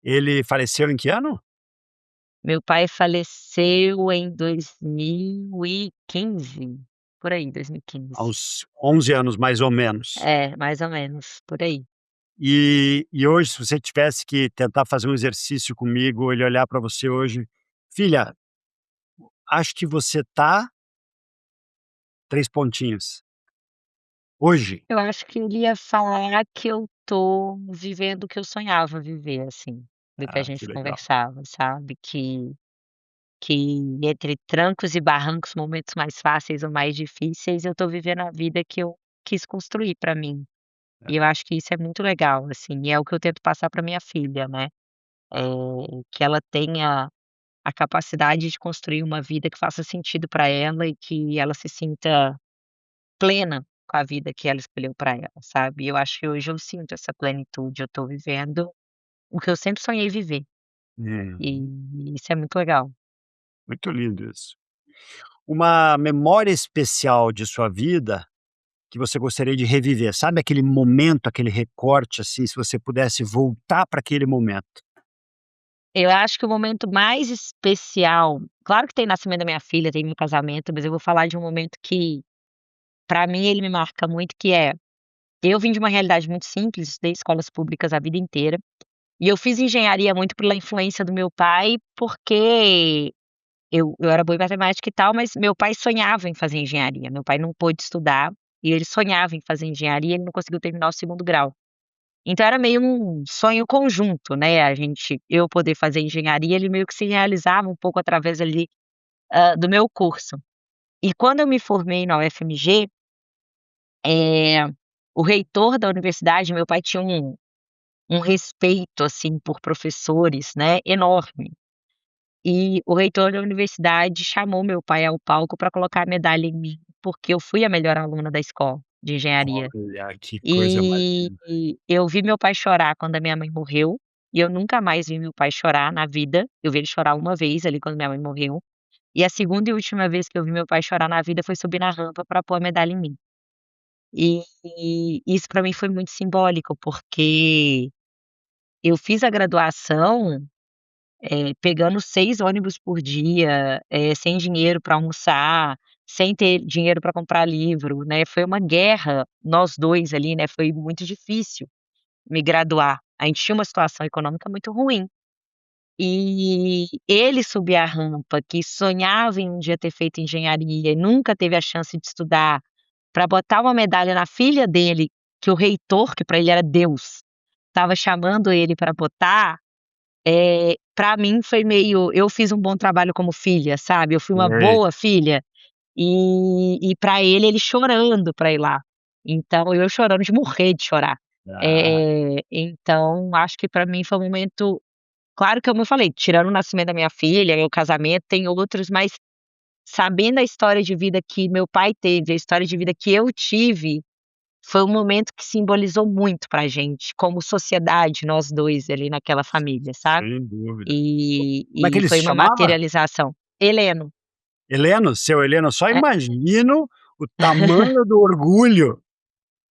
Ele faleceu em que ano? Meu pai faleceu em 2015, por aí, 2015. Aos 11 anos, mais ou menos. É, mais ou menos, por aí. E hoje, se você tivesse que tentar fazer um exercício comigo, ele olhar para você hoje: "Filha, acho que você tá" 3 pontinhos. "Hoje". Eu acho que ele ia falar que eu tô vivendo o que eu sonhava viver, assim, do que a Ah, que gente legal. conversava, sabe, que entre trancos e barrancos, momentos mais fáceis ou mais difíceis, eu tô vivendo a vida que eu quis construir pra mim. E eu É. acho que isso é muito legal, assim, e é o que eu tento passar pra minha filha, né, que ela tenha a capacidade de construir uma vida que faça sentido pra ela e que ela se sinta plena com a vida que ela escolheu pra ela, sabe. Eu acho que hoje eu sinto essa plenitude, eu tô vivendo o que eu sempre sonhei viver, e Uhum. isso é muito legal. Muito lindo isso. Uma memória especial de sua vida que você gostaria de reviver, sabe aquele momento, aquele recorte, assim, se você pudesse voltar para aquele momento? Eu acho que o momento mais especial, claro que tem o nascimento da minha filha, tem meu casamento, mas eu vou falar de um momento que, pra mim, ele me marca muito, que é, eu vim de uma realidade muito simples, estudei escolas públicas a vida inteira, e eu fiz engenharia muito pela influência do meu pai, porque eu era boa em matemática e tal, mas meu pai sonhava em fazer engenharia, meu pai não pôde estudar, e ele sonhava em fazer engenharia, ele não conseguiu terminar o segundo grau. Então era meio um sonho conjunto, né, eu poder fazer engenharia, ele meio que se realizava um pouco através ali, do meu curso. E quando eu me formei na UFMG, eh, o reitor da universidade, meu pai tinha um respeito, assim, por professores, né, enorme. E o reitor da universidade chamou meu pai ao palco para colocar a medalha em mim, porque eu fui a melhor aluna da escola de engenharia. Olha, que coisa mais E linda. eu vi meu pai chorar quando a minha mãe morreu, e eu nunca mais vi meu pai chorar na vida. Eu vi ele chorar uma vez ali quando minha mãe morreu, e a segunda e última vez que eu vi meu pai chorar na vida foi subir na rampa para pôr a medalha em mim. E isso para mim foi muito simbólico, porque eu fiz a graduação, pegando 6 ônibus por dia, sem dinheiro para almoçar, sem ter dinheiro para comprar livro, né, foi uma guerra, nós 2 ali, né, foi muito difícil me graduar. A gente tinha uma situação econômica muito ruim. E ele subir a rampa, que sonhava em um dia ter feito engenharia e nunca teve a chance de estudar, para botar uma medalha na filha dele, que o reitor, que para ele era Deus, estava chamando ele para botar, pra mim foi meio, eu fiz um bom trabalho como filha, sabe, eu fui uma Sei. boa filha, e para ele, ele chorando para ir lá. Então eu chorando de morrer de chorar. Ah, Então acho que para mim foi um momento, claro que como eu falei, tirando o nascimento da minha filha e o casamento, tem outros, mas sabendo a história de vida que meu pai teve, a história de vida que eu tive, foi um momento que simbolizou muito pra gente, como sociedade, nós 2 ali naquela família, sabe. Sem dúvida. Como é que E ele se foi uma chamava? materialização. Heleno. Heleno? Seu Heleno, eu só É. imagino o tamanho do orgulho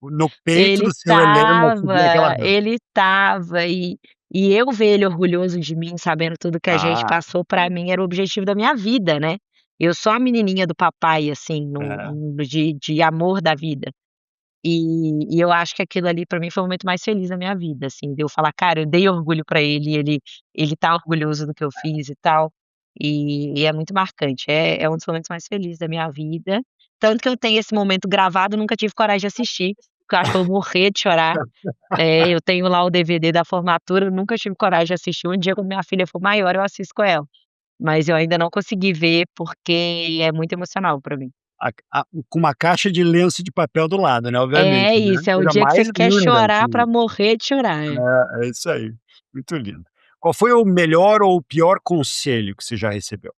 no peito Ele do seu Heleno ao subir aquela estava, rampa. ele estava, e eu ver ele orgulhoso de mim, sabendo tudo que a gente Ah, passou, pra mim era o objetivo da minha vida, né. Eu sou a menininha do papai, assim, é. no de amor da vida. E eu acho que aquilo ali pra mim foi o momento mais feliz da minha vida, assim, de eu falar: "Cara, eu dei orgulho pra ele, ele tá orgulhoso do que eu fiz e tal", e é muito marcante, é um dos momentos mais felizes da minha vida, tanto que eu tenho esse momento gravado, nunca tive coragem de assistir, porque eu acho que eu vou morrer de chorar. Eu tenho lá o DVD da formatura, eu nunca tive coragem de assistir, um dia quando minha filha for maior eu assisto com ela, mas eu ainda não consegui ver, porque é muito emocional pra mim. Com uma caixa de lenço de papel do lado, né, obviamente, É né, isso, é o coisa dia que você mais não quer linda chorar pra que morrer de chorar, é. é isso aí, muito lindo. Qual foi o melhor ou o pior conselho que você já recebeu?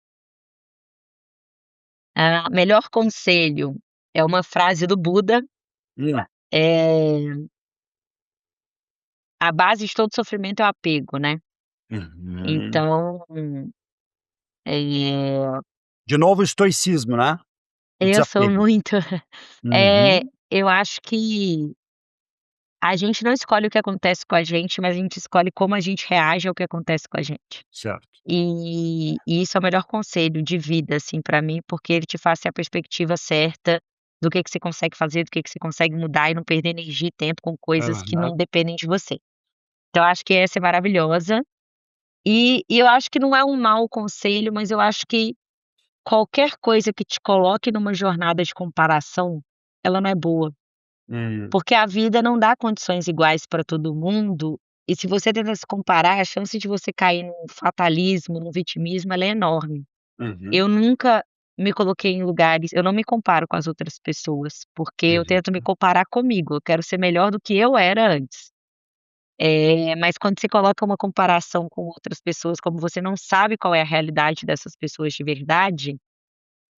Melhor conselho é uma frase do Buda, Hum. eh, a base de todo sofrimento é o apego, né. Uhum. Então, eh, De novo o estoicismo, né, o eu sou desapego. muito Uhum. eu acho que a gente não escolhe o que acontece com a gente, mas a gente escolhe como a gente reage ao que acontece com a gente. Certo. E isso é o melhor conselho de vida, assim, pra mim, porque ele te faz ter a perspectiva certa do que você consegue fazer, do que você consegue mudar e não perder energia e tempo com coisas que Aham. não dependem de você. Então eu acho que essa é maravilhosa, e eu acho que não é um mau conselho, mas eu acho que qualquer coisa que te coloque numa jornada de comparação, ela não é boa. Hum. Porque a vida não dá condições iguais para todo mundo, e se você tenta se comparar, a chance de você cair num fatalismo, no vitimismo, ela é enorme. Uhum. Eu nunca me coloquei em lugares eu não me comparo com as outras pessoas, porque eu Uhum. tento me comparar comigo, eu quero ser melhor do que eu era antes. Mas quando você coloca uma comparação com outras pessoas, como você não sabe qual é a realidade dessas pessoas de verdade,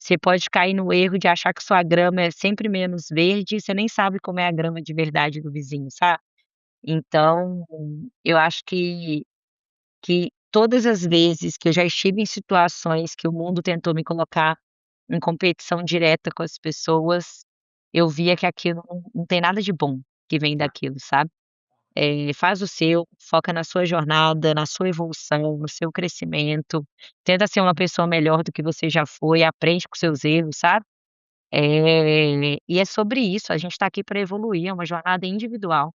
você pode cair no erro de achar que sua grama é sempre menos verde e você nem sabe como é a grama de verdade do vizinho, sabe. Então, eu acho que todas as vezes que eu já estive em situações que o mundo tentou me colocar em competição direta com as pessoas, eu via que aquilo não tem nada de bom que vem daquilo, sabe. Faz o seu, foca na sua jornada, na sua evolução, no seu crescimento, tenta ser uma pessoa melhor do que você já foi, aprende com seus erros, sabe. E é sobre isso, a gente está aqui para evoluir, é uma jornada individual.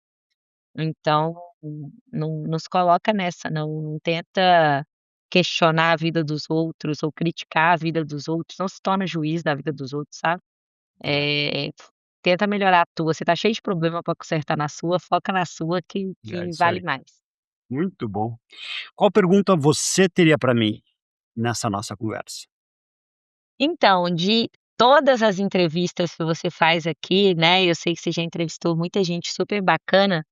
Então, não nos coloca nessa, não tenta questionar a vida dos outros ou criticar a vida dos outros, não se torna juiz da vida dos outros, sabe. É, Tenta melhorar a tua, você tá cheio de problema para consertar na sua, foca na sua é que isso vale aí. mais. Muito bom. Qual pergunta você teria para mim nessa nossa conversa? Então, de todas as entrevistas que você faz aqui, né, eu sei que você já entrevistou muita gente super bacana.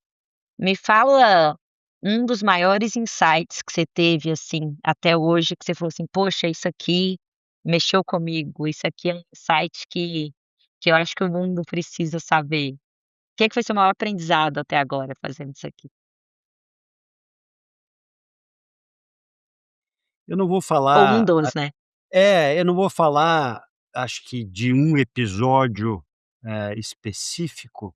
Me fala um dos maiores insights que você teve, assim, até hoje, que você falou assim: "Poxa, isso aqui mexeu comigo, isso aqui é um insight que eu acho que o mundo precisa saber". O que foi seu maior aprendizado até agora fazendo isso aqui? Eu não vou Ou um falar dos, né? eu não vou falar, acho que de um episódio, específico,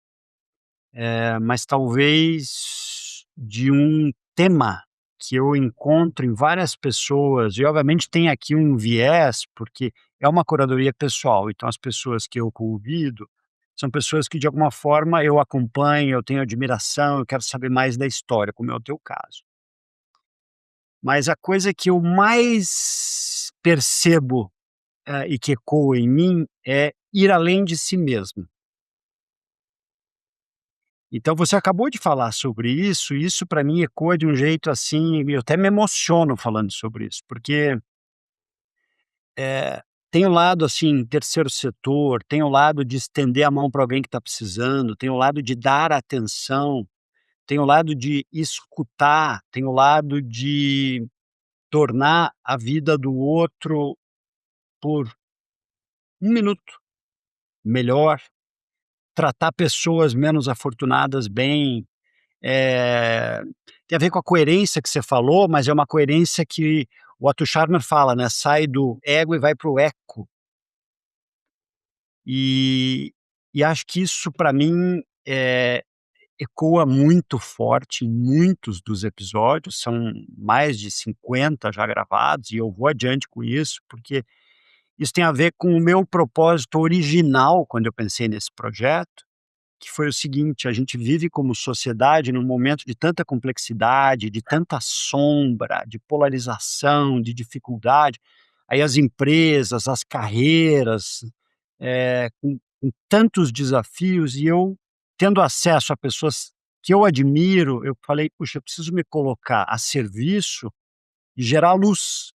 mas talvez de um tema que eu encontro em várias pessoas e obviamente tem aqui um viés, porque é uma curadoria pessoal, então as pessoas que eu convido, são pessoas que de alguma forma eu acompanho, eu tenho admiração, eu quero saber mais da história, como é o teu caso. Mas a coisa que eu mais percebo, e que ecoa em mim, é ir além de si mesmo. Então você acabou de falar sobre isso, e isso para mim ecoa de um jeito, assim, eu até me emociono falando sobre isso, porque, tem o lado, assim, terceiro setor, tem o lado de estender a mão para alguém que está precisando, tem o lado de dar atenção, tem o lado de escutar, tem o lado de tornar a vida do outro por um minuto melhor. tratar pessoas menos afortunadas bem, tem a ver com a coerência que você falou, mas é uma coerência que o Otto Scharmer fala, né, sai do ego e vai para o eco. E acho que isso para mim, ecoa muito forte em muitos dos episódios, são mais de 50 já gravados e eu vou adiante com isso, porque isso tem a ver com o meu propósito original quando eu pensei nesse projeto, que foi o seguinte: a gente vive como sociedade num momento de tanta complexidade, de tanta sombra, de polarização, de dificuldade. Aí as empresas, as carreiras, com tantos desafios, e eu tendo acesso a pessoas que eu admiro, eu falei: "Puxa, eu preciso me colocar a serviço e gerar luz".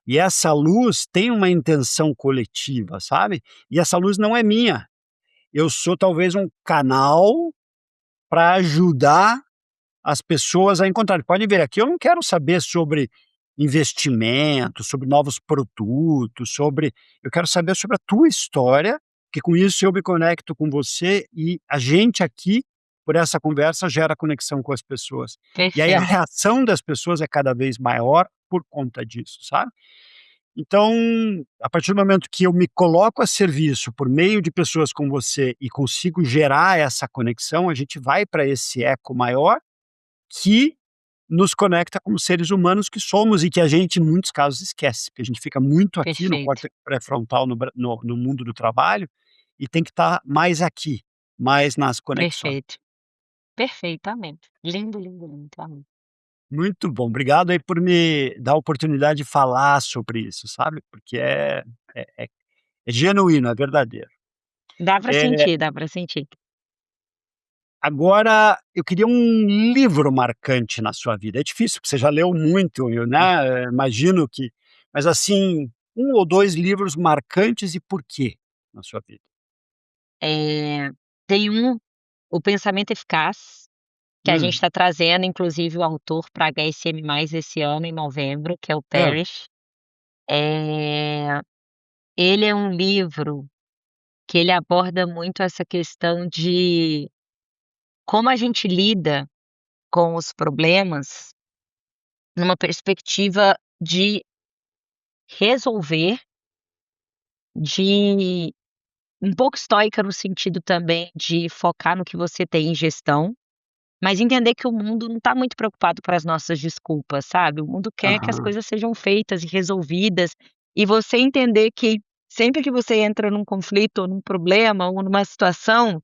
E essa luz tem uma intenção coletiva, sabe? E essa luz não é minha. Eu sou talvez um canal para ajudar as pessoas a encontrar. Pode ver aqui, eu não quero saber sobre investimento, sobre novos produtos, eu quero saber sobre a tua história, que com isso eu me conecto com você e a gente aqui, por essa conversa, gera conexão com as pessoas. E aí a Perfeito, reação das pessoas é cada vez maior por conta disso, sabe? Então, a partir do momento que eu me coloco a serviço por meio de pessoas como você e consigo gerar essa conexão, a gente vai para esse eco maior que nos conecta como seres humanos que somos e que a gente, em muitos casos, esquece, porque a gente fica muito aqui no perfeito, córtex pré-frontal no mundo do trabalho e tem que estar mais aqui, mais nas conexões. perfeito, perfeitamente. Lindo, lindo, lindo, amei. Muito bom, obrigado aí por me dar a oportunidade de falar sobre isso, sabe, porque é é é genuíno, é verdadeiro. Dá pra Eh, sentir, dá pra sentir. Agora eu queria um livro marcante na sua vida. É difícil, porque você já leu muito, né, imagino que, mas assim, um ou 2 livros marcantes e por quê na sua vida? Eh, tem O Pensamento Eficaz, que a gente Hum, está trazendo inclusive o autor para HSM+ esse ano em novembro, que é o hã, Parrish. Eh, ele é um livro que ele aborda muito essa questão de como a gente lida com os problemas numa perspectiva de resolver, de um pouco estoica no sentido também de focar no que você tem em gestão, mas entender que o mundo não está muito preocupado com as nossas desculpas, sabe. O mundo quer que as aham, coisas sejam feitas e resolvidas, e você entender que sempre que você entra num conflito ou num problema ou numa situação,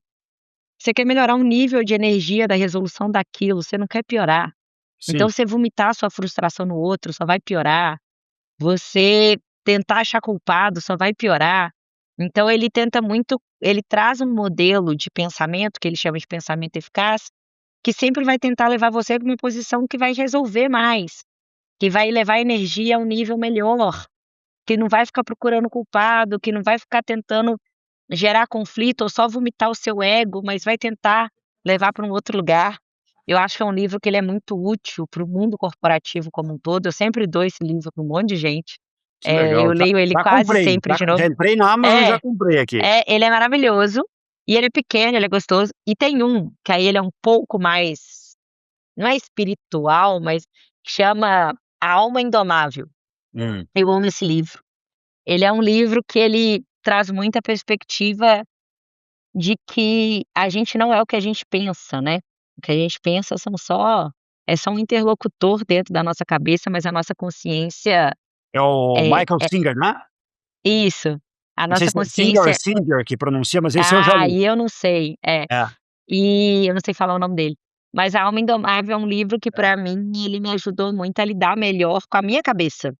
você quer melhorar o nível de energia da resolução daquilo, você não quer piorar. Então sim, você vomitar sua frustração no outro só vai piorar, você tentar achar culpado só vai piorar. Então ele traz um modelo de pensamento, que ele chama de pensamento eficaz, que sempre vai tentar levar você para uma posição que vai resolver mais, que vai levar a energia a um nível melhor, que não vai ficar procurando culpado, que não vai ficar tentando gerar conflito ou só vomitar o seu ego, mas vai tentar levar para um outro lugar. Eu acho que é um livro que ele é muito útil para o mundo corporativo como um todo, eu sempre dou esse livro para um monte de gente, que eu legal. Já leio ele já quase comprei, sempre de novo. já entrei na Amazon, já É, comprei aqui. ele é maravilhoso, e ele é pequeno, ele é gostoso, e tem um, que aí ele é um pouco mais, não é espiritual, mas chama A Alma Indomável. Hum, Eu amo esse livro. Ele é um livro que ele traz muita perspectiva de que a gente não é o que a gente pensa, né. O que a gente pensa é só um interlocutor dentro da nossa cabeça, mas a nossa consciência é o é Michael é Singer, né? isso, a Não sei nossa se é Singer ou consciência Singer que pronuncia, mas esse eu já li. e eu não sei. É, E eu não sei falar o nome dele. Mas A Alma Indomável é um livro que pra mim ele me ajudou muito a lidar melhor com a minha cabeça.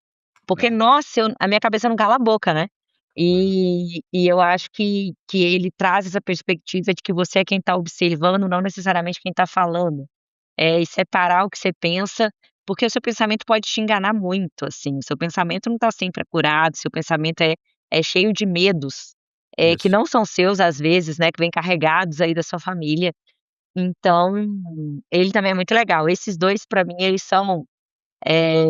Porque, é. nossa, a minha cabeça não cala a boca, né. E eu acho que ele traz essa perspectiva de que você é quem está observando, não necessariamente quem está falando. E separar o que você pensa, porque o seu pensamento pode te enganar muito, assim, o seu pensamento não está sempre acurado, seu pensamento é cheio de medos, que Isso. não são seus às vezes, né, que vêm carregados aí da sua família. Então, ele também é muito legal. Esses 2 pra mim eles são,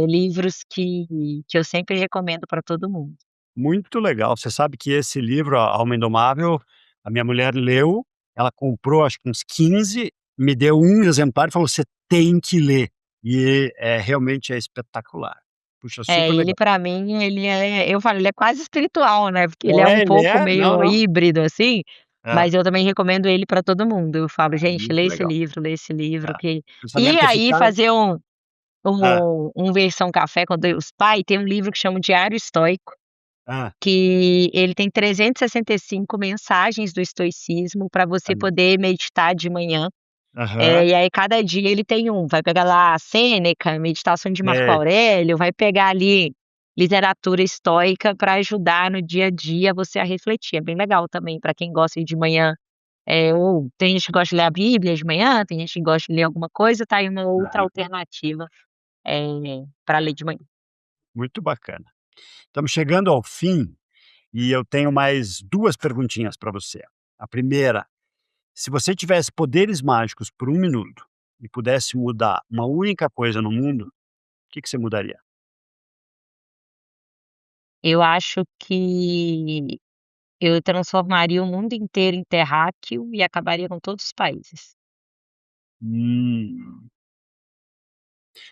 livros que eu sempre recomendo pra todo mundo. Muito legal. Você sabe que esse livro, A Alma Indomável, A minha mulher leu, ela comprou acho que uns 15, me deu um exemplar e falou: "Você tem que ler". E realmente é espetacular. Puxa, super Ele legal. pra mim, eu falo, ele é quase espiritual, né, porque ele é um Ele pouco é não, meio não. híbrido, assim, É, mas eu também recomendo ele pra todo mundo. Eu falo: "Gente, muito legal. lê esse livro É. que". O E pensamento é aí ficar fazer hã, um versão café com Deus Pai, tem um livro que chama o Diário Estoico, hã, que ele tem 365 mensagens do estoicismo pra você hã. poder meditar de manhã. Aham. E aí cada dia ele tem um, vai pegar lá Sêneca, Meditação de Marco Sei. Aurélio, vai pegar ali literatura estoica para ajudar no dia a dia você a refletir, é bem legal também para quem gosta de ir de manhã, ou tem gente que gosta de ler a Bíblia de manhã, tem gente que gosta de ler alguma coisa, tá aí uma outra Aham. alternativa, pra ler de manhã. Muito bacana. Estamos chegando ao fim e eu tenho mais 2 perguntinhas para você. A primeira: se você tivesse poderes mágicos por 1 minuto e pudesse mudar uma única coisa no mundo, o que que você mudaria? Eu acho que eu transformaria o mundo inteiro em terráqueo e acabaria com todos os países. Hum.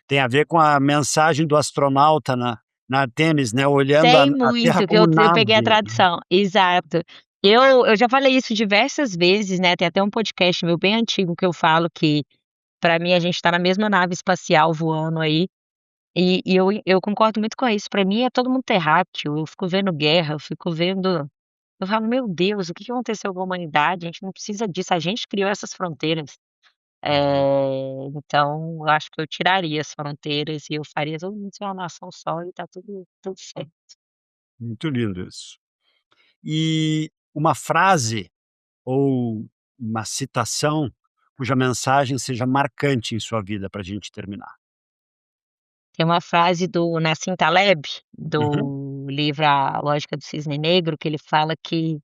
Tem a ver com a mensagem do astronauta na Artemis, né, olhando a Tem a Terra muito, que como eu peguei a nave. tradução. Exato. Eu já falei isso diversas vezes, né, tem até um podcast meu bem antigo que eu falo que, pra mim, a gente tá na mesma nave espacial voando aí, e eu concordo muito com isso, pra mim é todo mundo terráqueo, eu fico vendo guerra, eu falo: "Meu Deus, o que que aconteceu com a humanidade? A gente não precisa disso, a gente criou essas fronteiras". Aham. Então eu acho que eu tiraria as fronteiras e eu faria todo mundo ser uma nação só e tá tudo certo. Muito lindo isso. E uma frase ou uma citação cuja mensagem seja marcante em sua vida para a gente terminar. Tem uma frase do Nassim Taleb, Uhum. do livro A Lógica do Cisne Negro, que ele fala que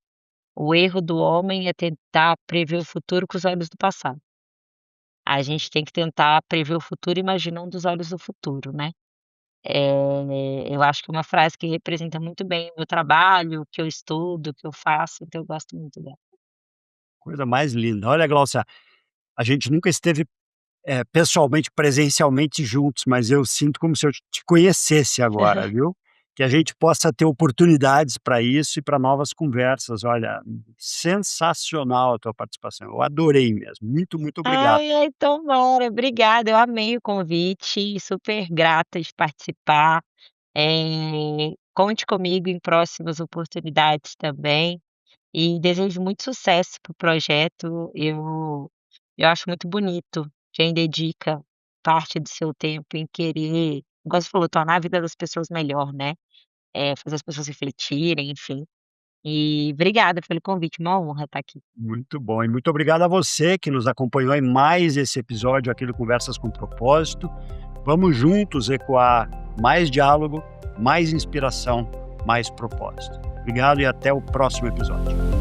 o erro do homem é tentar prever o futuro com os olhos do passado. A gente tem que tentar prever o futuro imaginando os olhos do futuro, né. Eu acho que é uma frase que representa muito bem o meu trabalho, o que eu estudo, o que eu faço, então eu gosto muito dela. Coisa mais linda. Olha, Glaucia, a gente nunca esteve, pessoalmente, presencialmente juntos, mas eu sinto como se eu te conhecesse agora, viu. Que a gente possa ter oportunidades para isso e para novas conversas. Olha, sensacional a tua participação, eu adorei mesmo. Muito, muito obrigado. Ai, ai, tomara. Obrigada, eu amei o convite, super grata de participar. Conte comigo em próximas oportunidades também, e desejo muito sucesso para o projeto. Eu acho muito bonito quem dedica parte do seu tempo em querer, igual você falou, tornar a vida das pessoas melhor, né, fazer as pessoas refletirem, enfim. E obrigada pelo convite, uma honra estar aqui. Muito bom. E muito obrigado a você que nos acompanhou em mais esse episódio aqui do Conversas com Propósito. Vamos juntos ecoar mais diálogo, mais inspiração, mais propósito. Obrigado e até o próximo episódio.